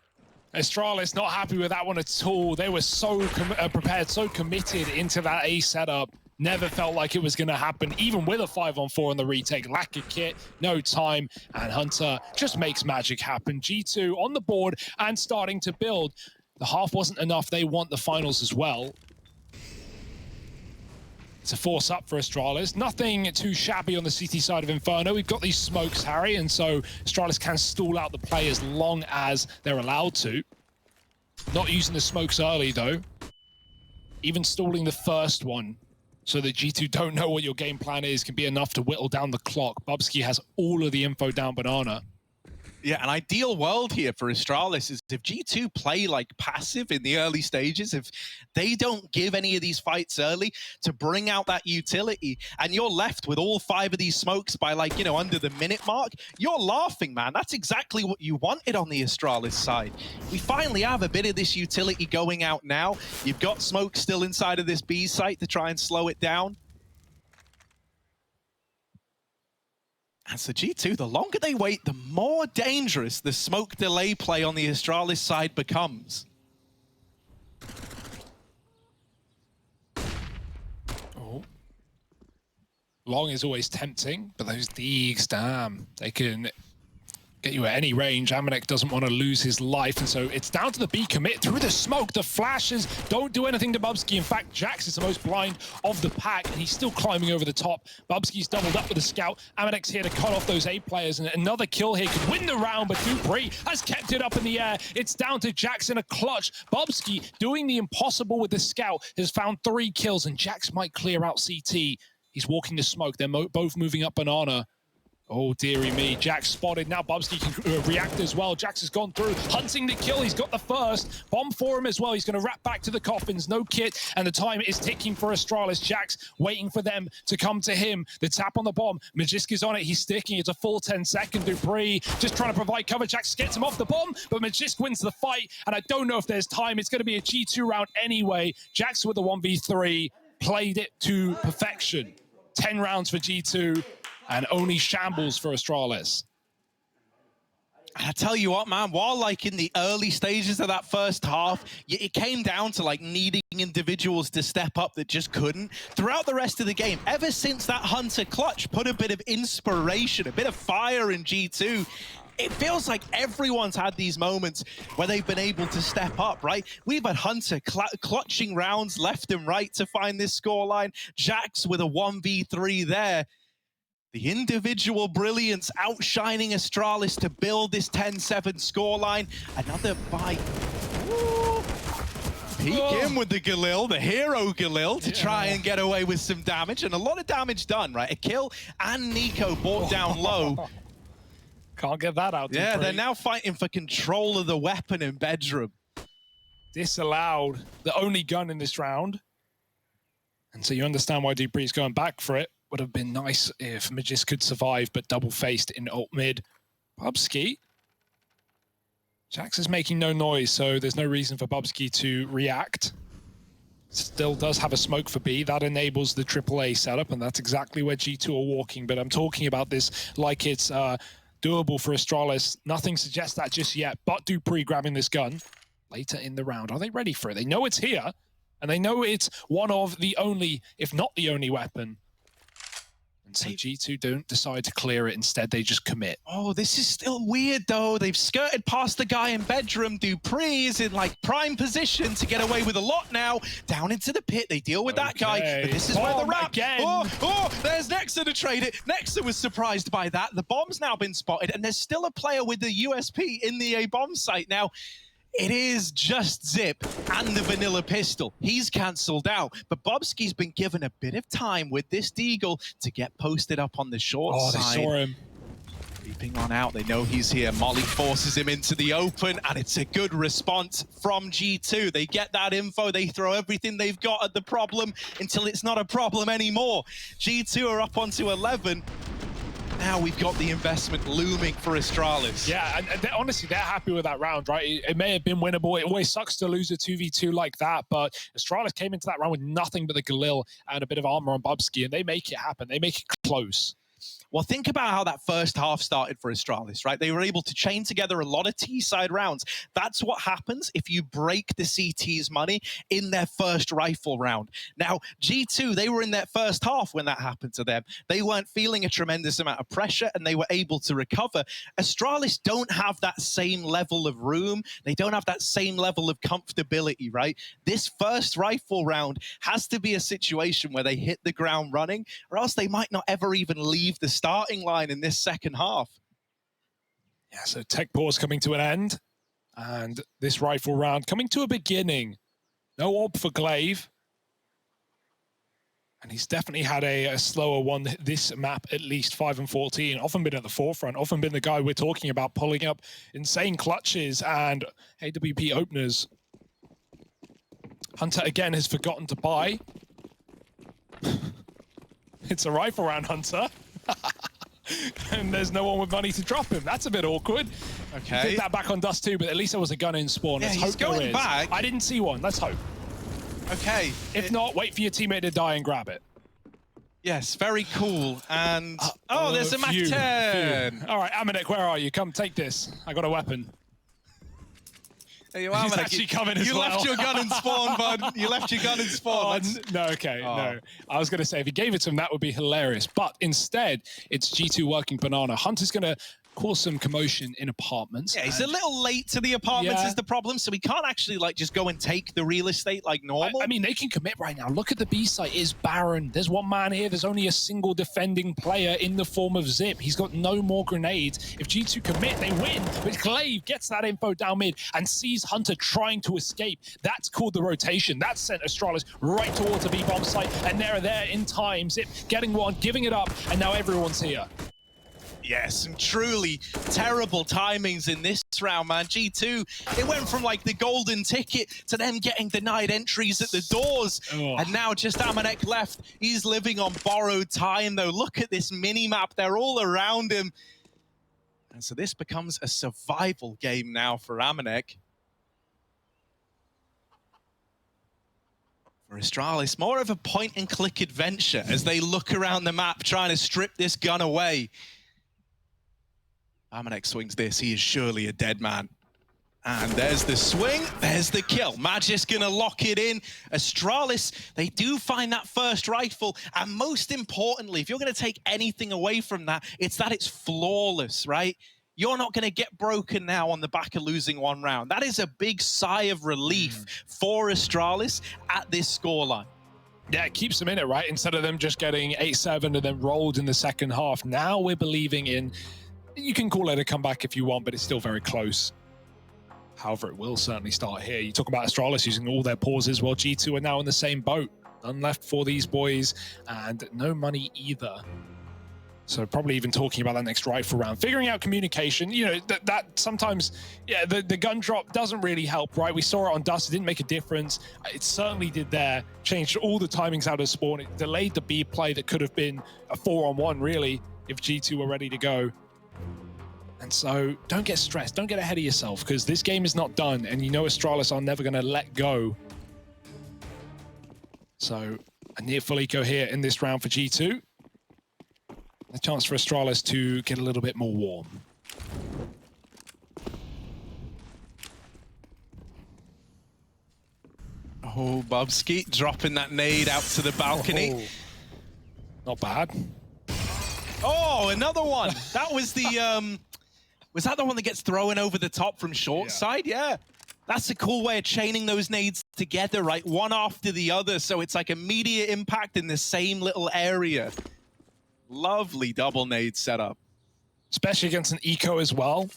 Speaker 2: Astralis not happy with that one at all. They were so prepared, so committed into that A setup. Never felt like it was going to happen, even with a 5-on-4 on the retake. Lack of kit, no time, and Hunter just makes magic happen. G2 on the board and starting to build. The half wasn't enough. They want the finals as well. It's a force up for Astralis. Nothing too shabby on the CT side of Inferno. We've got these smokes, Harry, and so Astralis can stall out the play as long as they're allowed to. Not using the smokes early, though. Even stalling the first one so that G2 don't know what your game plan is can be enough to whittle down the clock. Bubsky has all of the info down Banana.
Speaker 1: Yeah, an ideal world here for Astralis is if G2 play like passive in the early stages, if they don't give any of these fights early to bring out that utility, and you're left with all 5 of these smokes by like, you know, under the minute mark, you're laughing, man. That's exactly what you wanted on the Astralis side. We finally have a bit of this utility going out now. You've got smoke still inside of this B site to try and slow it down. And so G2, the longer they wait, the more dangerous the smoke delay play on the Astralis side becomes.
Speaker 2: Oh. Long is always tempting, but those Deegs, damn, they can get you at any range. Amanek doesn't want to lose his life, and so it's down to the B commit through the smoke. The flashes don't do anything to Bubsky. In fact, JACKZ is the most blind of the pack, and he's still climbing over the top. Bubsky's doubled up with a scout. Amanek's here to cut off those A players, and another kill here could win the round, but Dupree has kept it up in the air. It's down to JACKZ in a clutch. Bubsky doing the impossible with the scout, has found 3 kills, and JACKZ might clear out CT. He's walking the smoke. They're both moving up Banana. Oh, dearie me. JACKZ spotted. Now Bubsky can react as well. JACKZ has gone through, hunting the kill. He's got the first. Bomb for him as well. He's going to wrap back to the coffins. No kit, and the time is ticking for Astralis. JACKZ waiting for them to come to him. The tap on the bomb. Magisk is on it. He's sticking. It's a full 10-second. Dupree just trying to provide cover. JACKZ gets him off the bomb, but Magisk wins the fight, and I don't know if there's time. It's going to be a G2 round anyway. JACKZ with the 1v3 played it to perfection. 10 rounds for G2. And only shambles for Astralis.
Speaker 1: And I tell you what, man, while like in the early stages of that first half, it came down to like needing individuals to step up that just couldn't. Throughout the rest of the game, ever since that Hunter clutch put a bit of inspiration, a bit of fire in G2, it feels like everyone's had these moments where they've been able to step up, right? We've had Hunter clutching rounds left and right to find this scoreline. JACKZ with a 1v3 there. The individual brilliance outshining Astralis to build this 10-7 scoreline. Another bite. Ooh. Peek in with the Galil, the hero Galil, to try and get away with some damage. And a lot of damage done, right? A kill and Nico brought down low.
Speaker 2: Can't get that out.
Speaker 1: Yeah,
Speaker 2: Dupree.
Speaker 1: they're now fighting for control of the weapon in bedroom.
Speaker 2: Disallowed the only gun in this round. And so you understand why Dupree's going back for it. Would have been nice if Magisk could survive, but double-faced in ult mid. Bubsky. JACKZ is making no noise, so there's no reason for Bubsky to react. Still does have a smoke for B. That enables the AAA setup, and that's exactly where G2 are walking. But I'm talking about this like it's doable for Astralis. Nothing suggests that just yet, but Dupree grabbing this gun later in the round. Are they ready for it? They know it's here, and they know it's one of the only, if not the only weapon. And so G2 don't decide to clear it. Instead, they just commit.
Speaker 1: Oh, this is still weird, though. They've skirted past the guy in bedroom. Dupree is in, like, prime position to get away with a lot now. Down into the pit. They deal with that guy. But this is where the wrap... Oh, there's Nexa to trade it. Nexa was surprised by that. The bomb's now been spotted, and there's still a player with the USP in the A bomb site. Now, it is just Zip and the vanilla pistol. He's cancelled out, but Bubsky's been given a bit of time with this Deagle to get posted up on the short side.
Speaker 2: They saw him.
Speaker 1: Creeping on out, they know he's here. Molly forces him into the open, and it's a good response from G2. They get that info, they throw everything they've got at the problem until it's not a problem anymore. G2 are up onto 11. Now we've got the investment looming for Astralis.
Speaker 2: Yeah, and honestly, they're happy with that round, right? It may have been winnable. It always sucks to lose a 2v2 like that, but Astralis came into that round with nothing but the Galil and a bit of armor on Bubsky, and they make it happen. They make it close.
Speaker 1: Well, think about how that first half started for Astralis, right? They were able to chain together a lot of T-side rounds. That's what happens if you break the CT's money in their first rifle round. Now, G2, they were in their first half when that happened to them. They weren't feeling a tremendous amount of pressure, and they were able to recover. Astralis don't have that same level of room. They don't have that same level of comfortability, right? This first rifle round has to be a situation where they hit the ground running, or else they might not ever even leave the starting line in this second half.
Speaker 2: Yeah, so tech pause coming to an end, and this rifle round coming to a beginning. No orb for Glaive. And he's definitely had a slower one this map, at least 5 and 14. Often been at the forefront, often been the guy we're talking about pulling up insane clutches and AWP openers. Hunter again has forgotten to buy. It's a rifle round, Hunter. And there's no one with money to drop him. That's a bit awkward.
Speaker 1: Okay.
Speaker 2: Did that back on Dust too, but at least there was a gun in spawn.
Speaker 1: Yeah,
Speaker 2: Let's
Speaker 1: he's
Speaker 2: hope there
Speaker 1: going
Speaker 2: is.
Speaker 1: back.
Speaker 2: I didn't see one. Let's hope.
Speaker 1: Okay.
Speaker 2: If not, wait for your teammate to die and grab it.
Speaker 1: Yes, very cool. And oh, there's a Mac 10.
Speaker 2: All right, Amanek, where are you? Come take this. I got a weapon.
Speaker 1: There you are,
Speaker 2: He's
Speaker 1: Amanek.
Speaker 2: actually coming as
Speaker 1: You
Speaker 2: well.
Speaker 1: left your gun in spawn, bud. You left your gun in spawn.
Speaker 2: No, okay, no. I was going to say, if he gave it to him, that would be hilarious. But instead, it's G2 working banana. Hunter's going to cause some commotion in apartments.
Speaker 1: Yeah, he's a little late to the apartments is the problem, so he can't actually like just go and take the real estate like normal.
Speaker 2: I mean, they can commit right now. Look at the B site. It's barren. There's one man here. There's only a single defending player in the form of Zip. He's got no more grenades. If G2 commit, they win. But Glaive gets that info down mid and sees Hunter trying to escape. That's called the rotation. That sent Astralis right towards the B bomb site, and they're there in time. Zip getting one, giving it up, and now everyone's here.
Speaker 1: Yes, some truly terrible timings in this round, man. G2, it went from like the golden ticket to them getting denied entries at the doors. And now just Amanek left. He's living on borrowed time, though. Look at this mini-map. They're all around him. And so this becomes a survival game now for Amanek. For Astralis, more of a point-and-click adventure as they look around the map trying to strip this gun away. Amanek swings this. He is surely a dead man. And there's the swing. There's the kill. Magisk gonna lock it in. Astralis, they do find that first rifle. And most importantly, if you're gonna take anything away from that, it's that it's flawless, right? You're not gonna get broken now on the back of losing one round. That is a big sigh of relief for Astralis at this scoreline.
Speaker 2: Yeah, it keeps them in it, right? Instead of them just getting 8-7 and then rolled in the second half. Now we're believing in, you can call it a comeback if you want, but it's still very close. However, it will certainly start here. You talk about Astralis using all their pauses, while G2 are now in the same boat. None left for these boys, and no money either. So probably even talking about that next rifle round. Figuring out communication, you know, that sometimes, yeah, the gun drop doesn't really help, right? We saw it on Dust, it didn't make a difference. It certainly did there. Changed all the timings out of spawn. It delayed the B play that could have been a 4-on-1, really, if G2 were ready to go. And so don't get stressed, don't get ahead of yourself, because this game is not done, and you know Astralis are never going to let go. So a near full eco here in this round for G2. A chance for Astralis to get a little bit more warm.
Speaker 1: Oh, Bubsky dropping that nade out to the balcony.
Speaker 2: Oh, not bad.
Speaker 1: Oh, another one. That was the... Was that the one that gets thrown over the top from short side? Yeah. That's a cool way of chaining those nades together, right? One after the other, so it's like immediate impact in the same little area. Lovely double nade setup.
Speaker 2: Especially against an eco as well.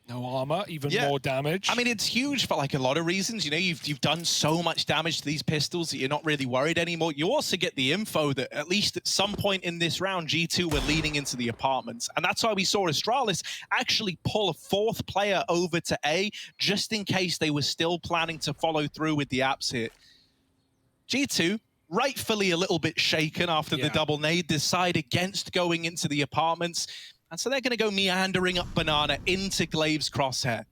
Speaker 2: No armor, even more damage.
Speaker 1: I mean, it's huge for like a lot of reasons. You know, you've done so much damage to these pistols that you're not really worried anymore. You also get the info that at least at some point in this round, G2 were leading into the apartments. And that's why we saw Astralis actually pull a 4th player over to A, just in case they were still planning to follow through with the apps hit. G2, rightfully a little bit shaken after the double nade, decide against going into the apartments. And so they're going to go meandering up banana into Glaive's crosshair.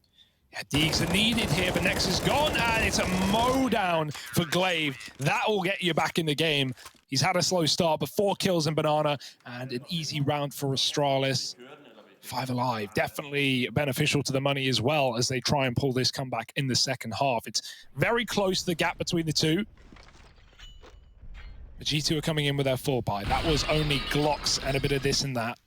Speaker 2: Yeah, Deegs are needed here, but Nex is gone, and it's a mow down for Glaive. That will get you back in the game. He's had a slow start, but 4 kills in Banana, and an easy round for Astralis. 5 alive, definitely beneficial to the money as well as they try and pull this comeback in the second half. It's very close to the gap between the two. The G2 are coming in with their 4 buy. That was only Glocks and a bit of this and that.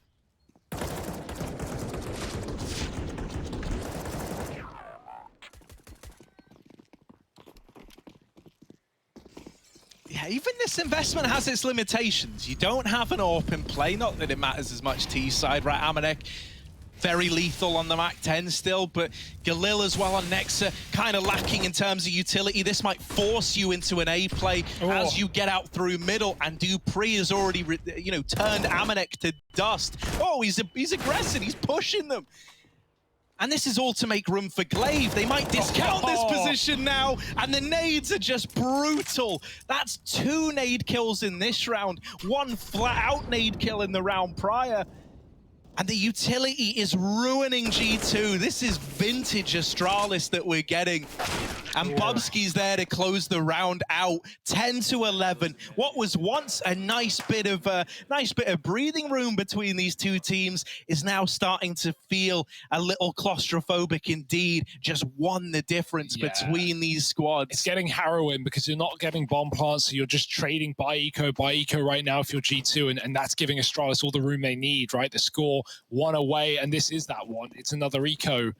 Speaker 1: Yeah, even this investment has its limitations. You don't have an open play, not that it matters as much T-side, right? Amanek, very lethal on the Mac-10 still, but Galil as well on Nexa, kind of lacking in terms of utility. This might force you into an A play as you get out through middle, and Dupree has already, turned Amanek to dust. Oh, he's aggressive, he's pushing them. And this is all to make room for Glaive. They might discount this position now, and the nades are just brutal. That's 2 nade kills in this round, 1 flat-out nade kill in the round prior. And the utility is ruining G2. This is vintage Astralis that we're getting. And Bubsky's there to close the round out, 10-11. What was once a nice bit of breathing room between these two teams is now starting to feel a little claustrophobic indeed. Just won the difference between these squads.
Speaker 2: It's getting harrowing because you're not getting bomb plants, so you're just trading by eco right now if you're G2, and that's giving Astralis all the room they need, right? The score 1 away, and this is that one. It's another eco.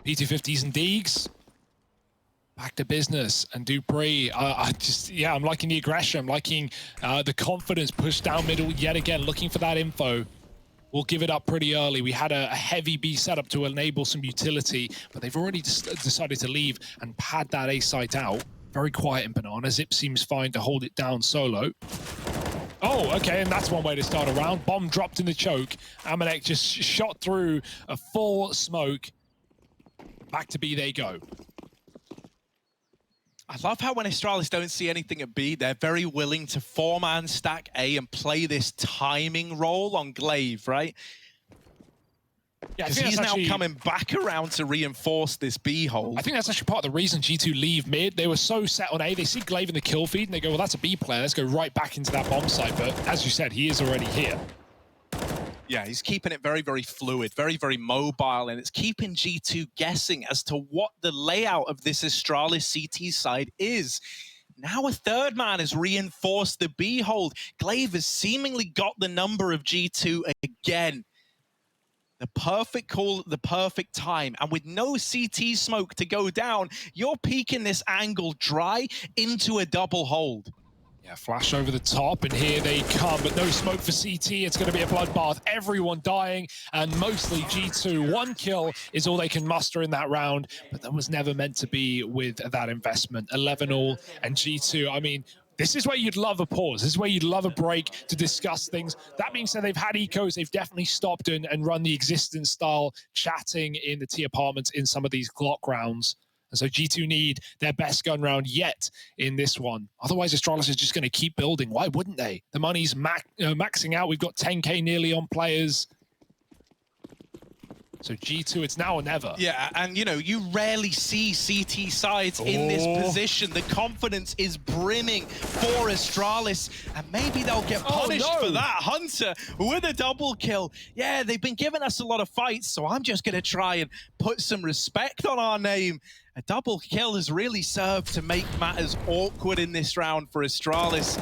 Speaker 2: P250s and Deegs. Back to business, and Dupree, I'm liking the aggression, I'm liking the confidence, push down middle yet again, looking for that info. We'll give it up pretty early. We had a heavy B setup to enable some utility, but they've already decided to leave and pad that A site out. Very quiet in Banana. Zip seems fine to hold it down solo. Oh, okay, and that's one way to start a round. Bomb dropped in the choke. Amanek just shot through a full smoke. Back to B they go.
Speaker 1: I love how when Astralis don't see anything at B, they're very willing to 4-man stack A and play this timing role on Glaive, right?
Speaker 2: Yeah,
Speaker 1: because he's now coming back around to reinforce this B hold.
Speaker 2: I think that's actually part of the reason G2 leave mid. They were so set on A, they see Glaive in the kill feed, and they go, well, that's a B player, let's go right back into that bomb site. But as you said, he is already here.
Speaker 1: Yeah, he's keeping it very, very fluid, very, very mobile, and it's keeping G2 guessing as to what the layout of this Astralis CT side is. Now a 3rd man has reinforced the B hold. Glaive has seemingly got the number of G2 again. The perfect call at the perfect time, and with no CT smoke to go down, you're peeking this angle dry into a double hold.
Speaker 2: Yeah, flash over the top, and here they come, but no smoke for CT. It's going to be a bloodbath. Everyone dying, and mostly G2. 1 kill is all they can muster in that round, but that was never meant to be with that investment. 11-all, and G2, I mean, this is where you'd love a pause. This is where you'd love a break to discuss things. That being said, they've had ecos. They've definitely stopped and run the existence style chatting in the T apartments in some of these Glock rounds. And so G2 need their best gun round yet in this one. Otherwise, Astralis is just going to keep building. Why wouldn't they? The money's maxing out. We've got 10K nearly on players. So G2, it's now or never.
Speaker 1: Yeah, and you rarely see CT sides in this position. The confidence is brimming for Astralis, and maybe they'll get punished for that. Hunter with a double kill. Yeah, they've been giving us a lot of fights, so I'm just going to try and put some respect on our name. A double kill has really served to make matters awkward in this round for Astralis.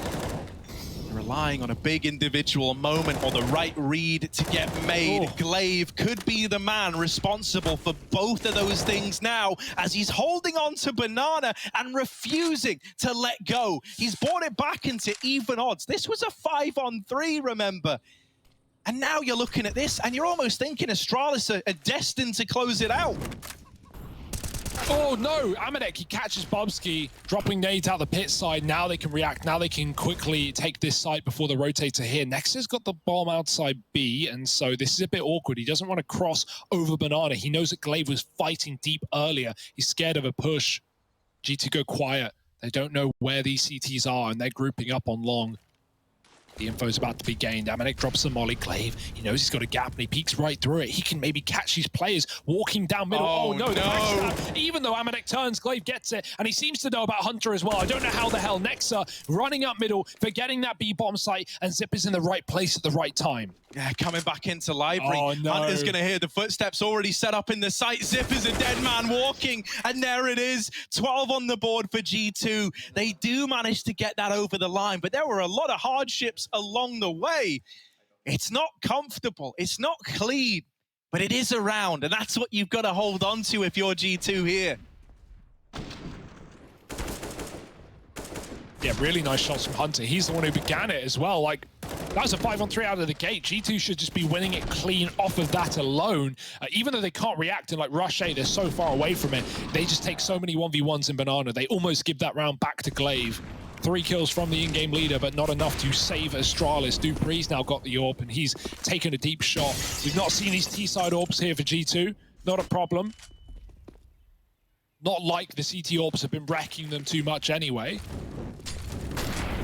Speaker 1: Relying on a big individual moment or the right read to get made. Glaive could be the man responsible for both of those things now, as he's holding on to Banana and refusing to let go. He's brought it back into even odds. This was a 5-on-3, remember? And now you're looking at this and you're almost thinking Astralis are destined to close it out.
Speaker 2: Oh no, Amanek, he catches Bubsky, dropping nades out the pit side. Now they can react, now they can quickly take this site before the rotator here. Nexa's got the bomb outside B, and so this is a bit awkward. He doesn't want to cross over Banana. He knows that Glaive was fighting deep earlier. He's scared of a push. G2 go quiet. They don't know where these CTs are, and they're grouping up on long. The info's about to be gained. Amanek drops the molly. Glaive, he knows he's got a gap and he peeks right through it. He can maybe catch these players walking down middle. Oh no, the backstab. Even though Amanek turns, Glaive gets it, and he seems to know about Hunter as well. I don't know how the hell. Nexa running up middle, forgetting that B-bomb site, and Zip is in the right place at the right time.
Speaker 1: Yeah, coming back into library.
Speaker 2: Oh, no.
Speaker 1: Hunter's going to hear the footsteps already set up in the site. Zip is a dead man walking, and there it is. 12 on the board for G2. They do manage to get that over the line, but there were a lot of hardships along the way. It's not comfortable. It's not clean, but it is around, and that's what you've got to hold on to if you're G2 here.
Speaker 2: Yeah, really nice shots from Hunter. He's the one who began it as well. Like, that was a 5-on-3 out of the gate. G2 should just be winning it clean off of that alone. Even though they can't react and like Rush A, they're so far away from it. They just take so many 1v1s in Banana. They almost give that round back to Glaive. 3 kills from the in-game leader, but not enough to save Astralis. dupree's now got the AWP, and he's taken a deep shot. We've not seen these T-side AWPs here for G2. Not a problem. Not like the CT AWPs have been wrecking them too much anyway.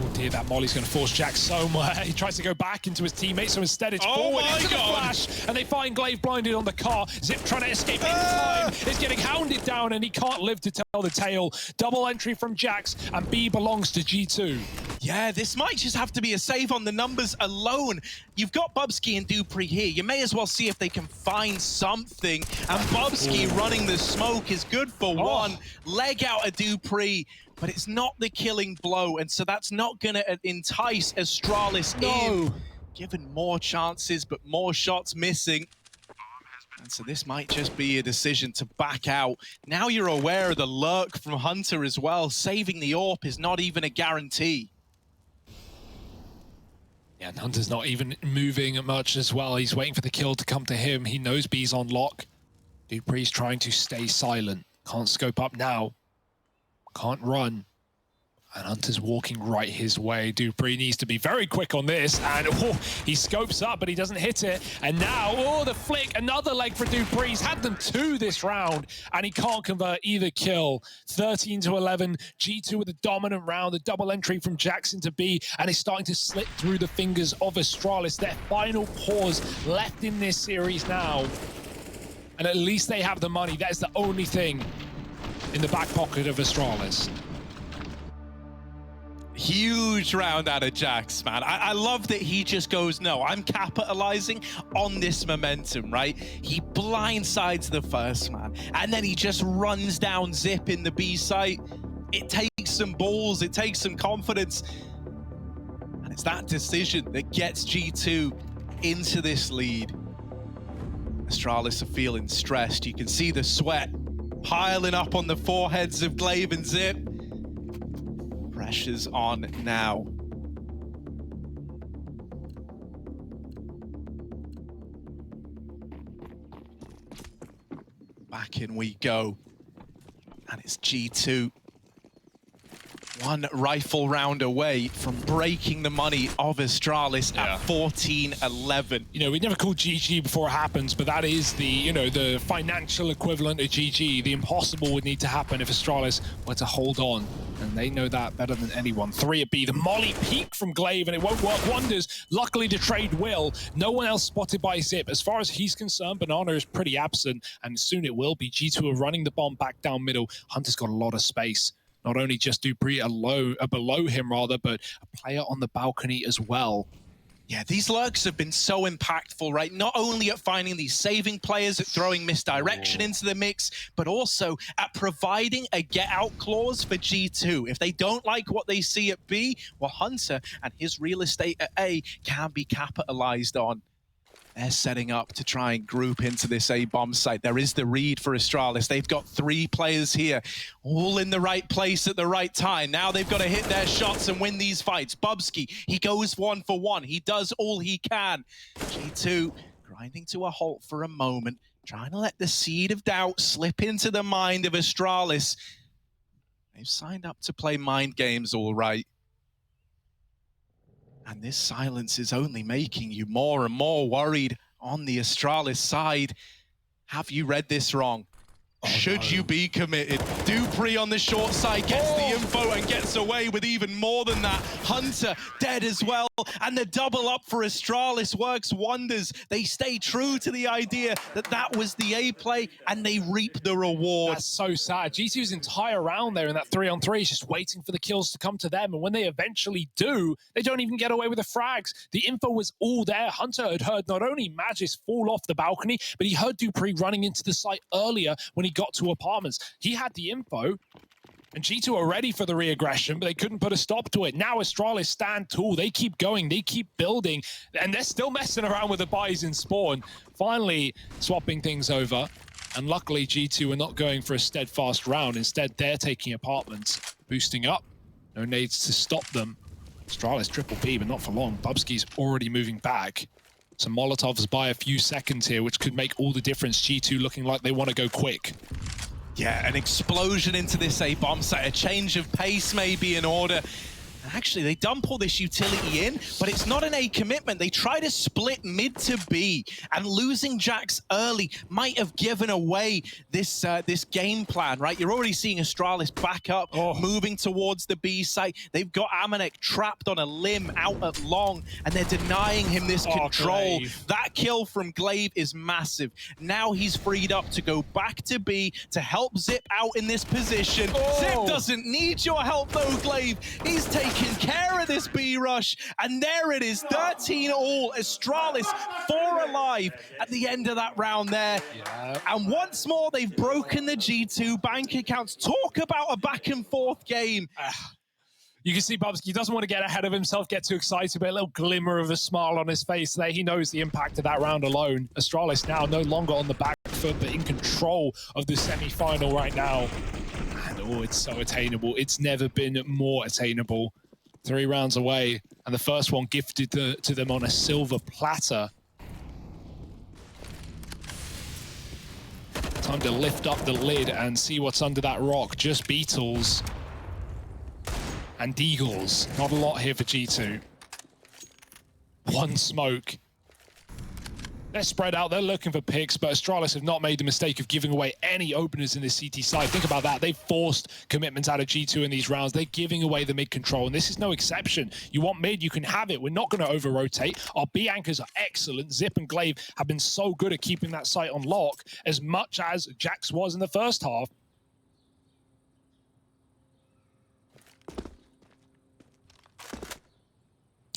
Speaker 2: Oh dear, that molly's going to force Jack somewhere. He tries to go back into his teammates, so instead it's forward into the flash, and they find Glaive blinded on the car. Zip trying to escape in time. Is getting hounded down, and he can't live to tell the tale. Double entry from JACKZ, and B belongs to G2.
Speaker 1: Yeah, this might just have to be a save on the numbers alone. You've got Bubsky and dupreeh here. You may as well see if they can find something. And Bubsky running the smoke is good for one. Leg out of dupreeh, but it's not the killing blow. And so that's not going to entice Astralis in. Given more chances, but more shots missing. And so this might just be a decision to back out. Now you're aware of the lurk from Hunter as well. Saving the AWP is not even a guarantee.
Speaker 2: Yeah, and Hunter's not even moving much as well. He's waiting for the kill to come to him. He knows B's on lock. dupree's trying to stay silent. Can't scope up now. Can't run. And Hunter's walking right his way. dupreeh needs to be very quick on this. And he scopes up, but he doesn't hit it. And now, the flick, another leg for dupreeh. He's had them 2 this round, and he can't convert either kill. 13-11, G2 with a dominant round, the double entry from JACKZ into B, and it's starting to slip through the fingers of Astralis. Their final pause left in this series now. And at least they have the money. That is the only thing in the back pocket of Astralis.
Speaker 1: Huge round out of JACKZ, man. I love that he just goes, no, I'm capitalizing on this momentum, right? He blindsides the first man, and then he just runs down Zip in the B site. It takes some balls, it takes some confidence, and it's that decision that gets G2 into this lead. Astralis are feeling stressed. You can see the sweat piling up on the foreheads of Glaive and Zip. Pressure's on now. Back in we go. And it's G2. 1 rifle round away from breaking the money of Astralis at 14-11.
Speaker 2: You know, we never called GG before it happens, but that is the, you know, the financial equivalent of GG. The impossible would need to happen if Astralis were to hold on, and they know that better than anyone. 3 at B, the molly peak from Glaive, and it won't work wonders. Luckily, the trade will. No one else spotted by Zip. As far as he's concerned, Banana is pretty absent, and soon it will be. G2 are running the bomb back down middle. Hunter's got a lot of space. Not only just dupreeh below him, rather, but a player on the balcony as well.
Speaker 1: Yeah, these lurks have been so impactful, right? Not only at finding these saving players, at throwing misdirection into the mix, but also at providing a get-out clause for G2. If they don't like what they see at B, well, Hunter and his real estate at A can be capitalized on. They're setting up to try and group into this A-bomb site. There is the read for Astralis. They've got 3 players here, all in the right place at the right time. Now they've got to hit their shots and win these fights. Bubsky, he goes 1 for 1. He does all he can. G2 grinding to a halt for a moment, trying to let the seed of doubt slip into the mind of Astralis. They've signed up to play mind games, all right. And this silence is only making you more and more worried on the Astralis side. Have you read this wrong? Should you be committed? Dupree on the short side gets the info and gets away with even more than that. Hunter dead as well, and the double up for Astralis works wonders. They stay true to the idea that that was the A play, and they reap the reward.
Speaker 2: That's so sad. G2's entire round there in that 3-on-3 is just waiting for the kills to come to them, and when they eventually do, they don't even get away with the frags. The info was all there. Hunter had heard not only Magisk fall off the balcony, but he heard Dupree running into the site earlier when he got to apartments. He had the info, and G2 are ready for the re-aggression, but they couldn't put a stop to it. Now Astralis stand tall. They keep going. They keep building, and they're still messing around with the buys in spawn. Finally swapping things over, and luckily G2 are not going for a steadfast round. Instead, they're taking apartments, boosting up. No nades to stop them. Astralis triple P, but not for long. Bubsky's already moving back. Some Molotovs by a few seconds here, which could make all the difference. G2 looking like they want to go quick.
Speaker 1: Yeah, an explosion into this A bomb site, a change of pace may be in order. Actually, they dump all this utility in, but it's not an A commitment. They try to split mid to B, and losing JACKZ early might have given away this this game plan, right? You're already seeing Astralis back up, moving towards the B site. They've got Amanek trapped on a limb out at long, and they're denying him this control.
Speaker 2: Glaive.
Speaker 1: That kill from Glaive is massive. Now he's freed up to go back to B to help Zip out in this position. Zip doesn't need your help though, Glaive. He's taking care of this B rush, and there it is, 13 all. Astralis 4 alive at the end of that round there. And once more, they've broken the G2 bank accounts. Talk about a back and forth game.
Speaker 2: You can see Bubsky doesn't want to get ahead of himself, get too excited, but a little glimmer of a smile on his face there. He knows the impact of that round alone. Astralis now no longer on the back foot, but in control of the semi-final right now. And it's so attainable. It's never been more attainable. 3 rounds away, and the first one gifted to them on a silver platter. Time to lift up the lid and see what's under that rock. Just beetles and deagles. Not a lot here for G2. One smoke. They're spread out, they're looking for picks, but Astralis have not made the mistake of giving away any openers in the CT side. Think about that. They've forced commitments out of G2 in these rounds. They're giving away the mid control, and this is no exception. You want mid, you can have it. We're not going to over-rotate. Our B anchors are excellent. Zip and Glaive have been so good at keeping that site on lock, as much as JACKZ was in the first half.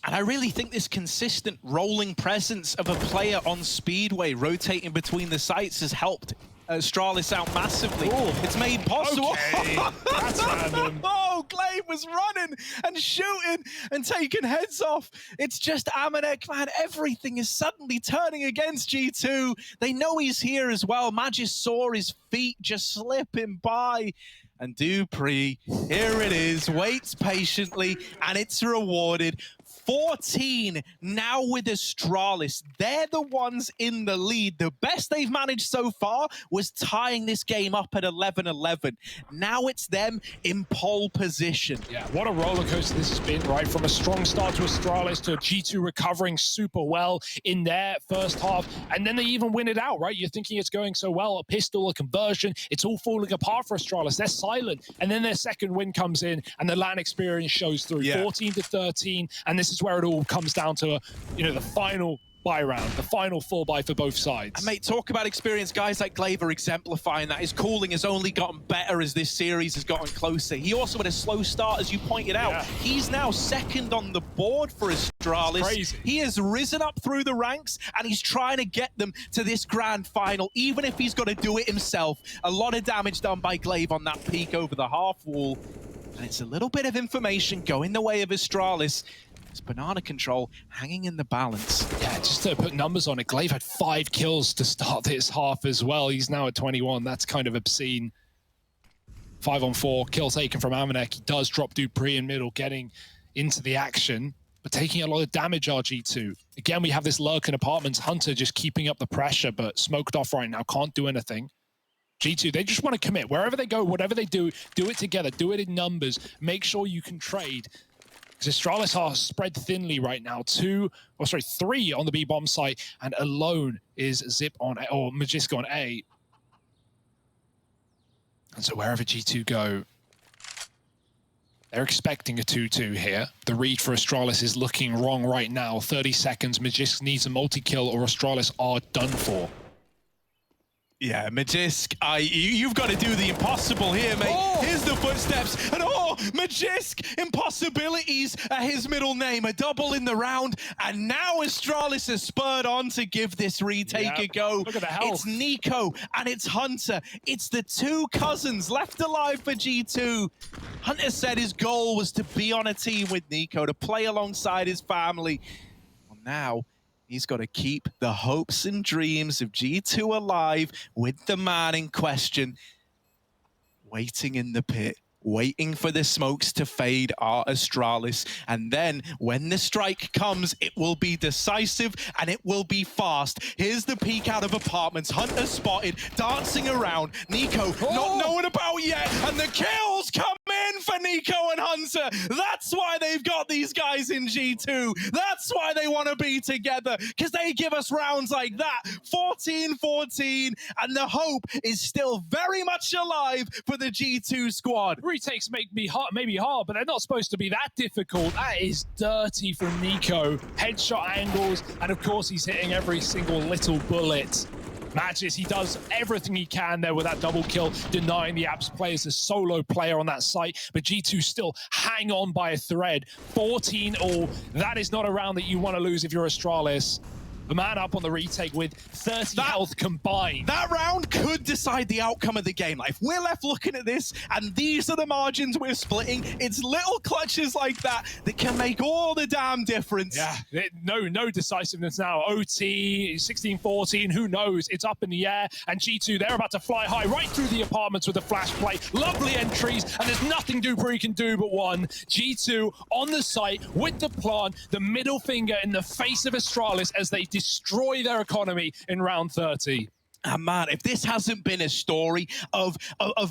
Speaker 1: And I really think this consistent rolling presence of a player on Speedway rotating between the sites has helped Astralis out massively. It's made possible.
Speaker 2: Okay. That's random.
Speaker 1: Glaive was running and shooting and taking heads off. It's just Amanek, man. Everything is suddenly turning against G2. They know he's here as well. Magisk saw his feet just slipping by. And Dupree, here it is, waits patiently, and it's rewarded. 14 now with Astralis. They're the ones in the lead. The best they've managed so far was tying this game up at 11-11. Now it's them in pole position.
Speaker 2: Yeah, what a roller coaster this has been, right? From a strong start to Astralis to G2 recovering super well in their first half, and then they even win it out, right? You're thinking it's going so well, a pistol, a conversion, it's all falling apart for Astralis. They're silent, and then their second win comes in, and the LAN experience shows through. 14-13, and this is where it all comes down to, the final buy round, the final 4-buy for both sides.
Speaker 1: And mate, talk about experience. Guys like Glaive are exemplifying that. His cooling has only gotten better as this series has gotten closer. He also had a slow start, as you pointed out. He's now second on the board for Astralis.
Speaker 2: Crazy.
Speaker 1: He has risen up through the ranks, and he's trying to get them to this grand final, even if he's got to do it himself. A lot of damage done by Glaive on that peak over the half wall. And it's a little bit of information going the way of Astralis. It's banana control hanging in the balance.
Speaker 2: Yeah, just to put numbers on it, Glaive had 5 kills to start this half as well. He's now at 21. That's kind of obscene. 5-on-4, kill taken from Amanek. He does drop Dupree in middle, getting into the action, but taking a lot of damage, RG2. Again, we have this lurk in apartments. Hunter just keeping up the pressure, but smoked off right now, can't do anything. G2, they just want to commit. Wherever they go, whatever they do it together, do it in numbers. Make sure you can trade. Because Astralis are spread thinly right now. 3 on the B bomb site, and alone is Zip on A, or Magisk on A. And so wherever G2 go, they're expecting a 2-2 here. The read for Astralis is looking wrong right now. 30 seconds, Magisk needs a multi-kill or Astralis are done for.
Speaker 1: Yeah, Magisk, you've got to do the impossible here, mate.
Speaker 2: Oh!
Speaker 1: Here's the footsteps, and Magisk, impossibilities are his middle name. A double in the round, and now Astralis has spurred on to give this retake a go.
Speaker 2: Look at the health.
Speaker 1: It's Nico and it's Hunter. It's the two cousins left alive for G2. Hunter said his goal was to be on a team with Nico, to play alongside his family. Well, now he's got to keep the hopes and dreams of G2 alive with the man in question. Waiting in the pit, waiting for the smokes to fade are Astralis. And then when the strike comes, it will be decisive and it will be fast. Here's the peek out of apartments. Hunter spotted, dancing around. Nico not known about yet. And the kills come in for Nico and Hunter. That's why they've got these guys in G2. That's why they want to be together, because they give us rounds like that. 14-14, and the hope is still very much alive for the G2 squad.
Speaker 2: Retakes maybe hard, but they're not supposed to be that difficult. That is dirty from Nico. Headshot angles, and of course he's hitting every single little bullet. Magisk, he does everything he can there with that double kill, denying the Apps players a solo player on that site, but G2 still hang on by a thread. 14-all, that is not a round that you want to lose if you're Astralis. The man up on the retake with 30 health combined.
Speaker 1: That round could decide the outcome of the game. Like, if we're left looking at this, and these are the margins we're splitting, it's little clutches like that that can make all the damn difference.
Speaker 2: Yeah, no decisiveness now. OT, 16-14, who knows? It's up in the air, and G2, they're about to fly high right through the apartments with a flash play. Lovely entries, and there's nothing Dupree can do but one. G2 on the site with the plant, the middle finger in the face of Astralis as they destroy their economy in round 30.
Speaker 1: And man, if this hasn't been a story of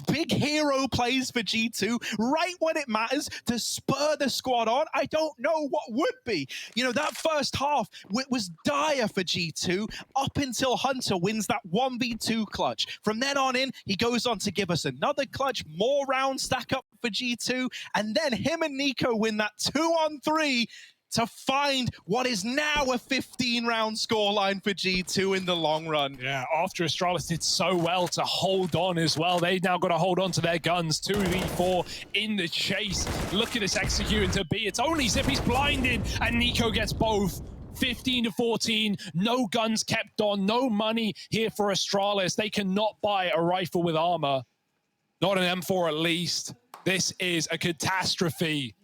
Speaker 1: big hero plays for G2 right when it matters to spur the squad on, I don't know what would be. You know, that first half was dire for G2 up until Hunter wins that 1v2 clutch. From then on in, he goes on to give us another clutch, more rounds stack up for G2, and then him and Nico win that 2-on-3 to find what is now a 15-round scoreline for G2 in the long run.
Speaker 2: Yeah, after Astralis did so well to hold on as well, they've now got to hold on to their guns. 2v4 in the chase. Look at this executing to B. It's only Zip, he's blinded, and Nico gets both. 15-14, no guns kept on, no money here for Astralis. They cannot buy a rifle with armor. Not an M4 at least. This is a catastrophe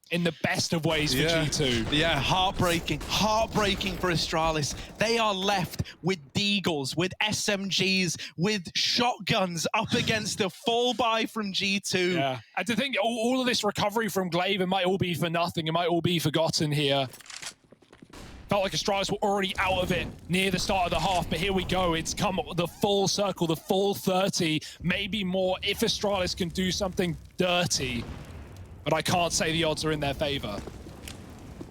Speaker 2: in the best of ways for G2.
Speaker 1: Yeah, heartbreaking for Astralis. They are left with Deagles, with SMGs, with shotguns up against a full buy from G2.
Speaker 2: Yeah, and to think all of this recovery from Glaive, it might all be for nothing. It might all be forgotten here. Felt like Astralis were already out of it near the start of the half, but here we go. It's come the full circle, the full 30, maybe more if Astralis can do something dirty. But I can't say the odds are in their favor.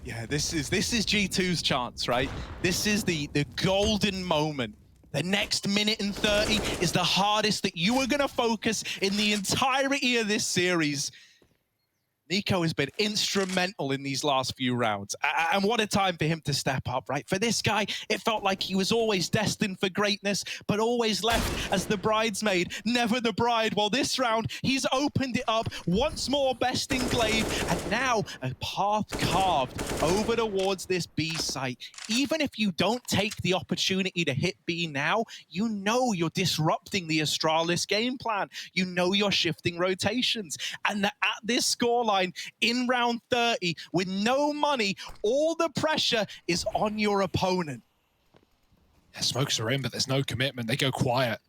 Speaker 1: Yeah, this is G2's chance, right? This is the golden moment. The next minute and 30 is the hardest that you are going to focus in the entirety of this series. Nico has been instrumental in these last few rounds. And what a time for him to step up, right? For this guy, it felt like he was always destined for greatness, but always left as the bridesmaid, never the bride. Well, this round, he's opened it up once more, besting Glaive, and now a path carved over towards this B site. Even if you don't take the opportunity to hit B now, you know you're disrupting the Astralis game plan. You know you're shifting rotations. And at this scoreline, in round 30, with no money, all the pressure is on your opponent.
Speaker 2: Yeah, smokes are in, but there's no commitment. They go quiet.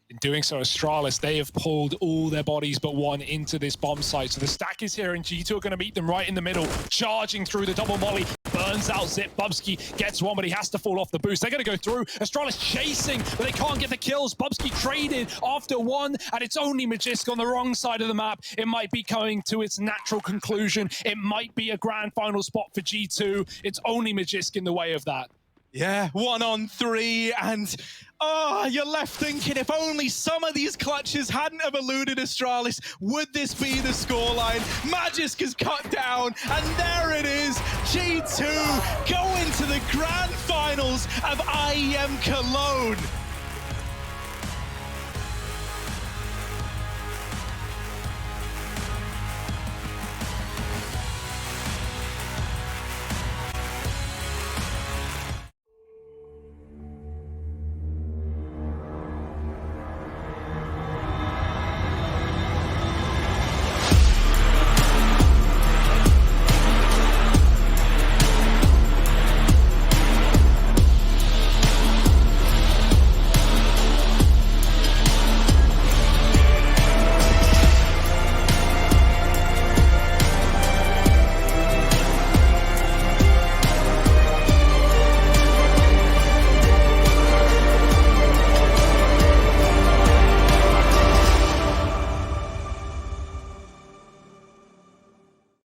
Speaker 2: In doing so, Astralis, they have pulled all their bodies but one into this bomb site. So the stack is here, and G2 are going to meet them right in the middle, charging through the double molly. Burns out Zip. Bubsky gets one, but he has to fall off the boost. They're going to go through. Astralis chasing, but they can't get the kills. Bubsky traded after one, and it's only Magisk on the wrong side of the map. It might be coming to its natural conclusion. It might be a grand final spot for G2. It's only Magisk in the way of that.
Speaker 1: Yeah, 1-on-3, and you're left thinking, if only some of these clutches hadn't have eluded Astralis, would this be the scoreline? Magisk is cut down, and there it is. G2 go into the grand finals of IEM Cologne.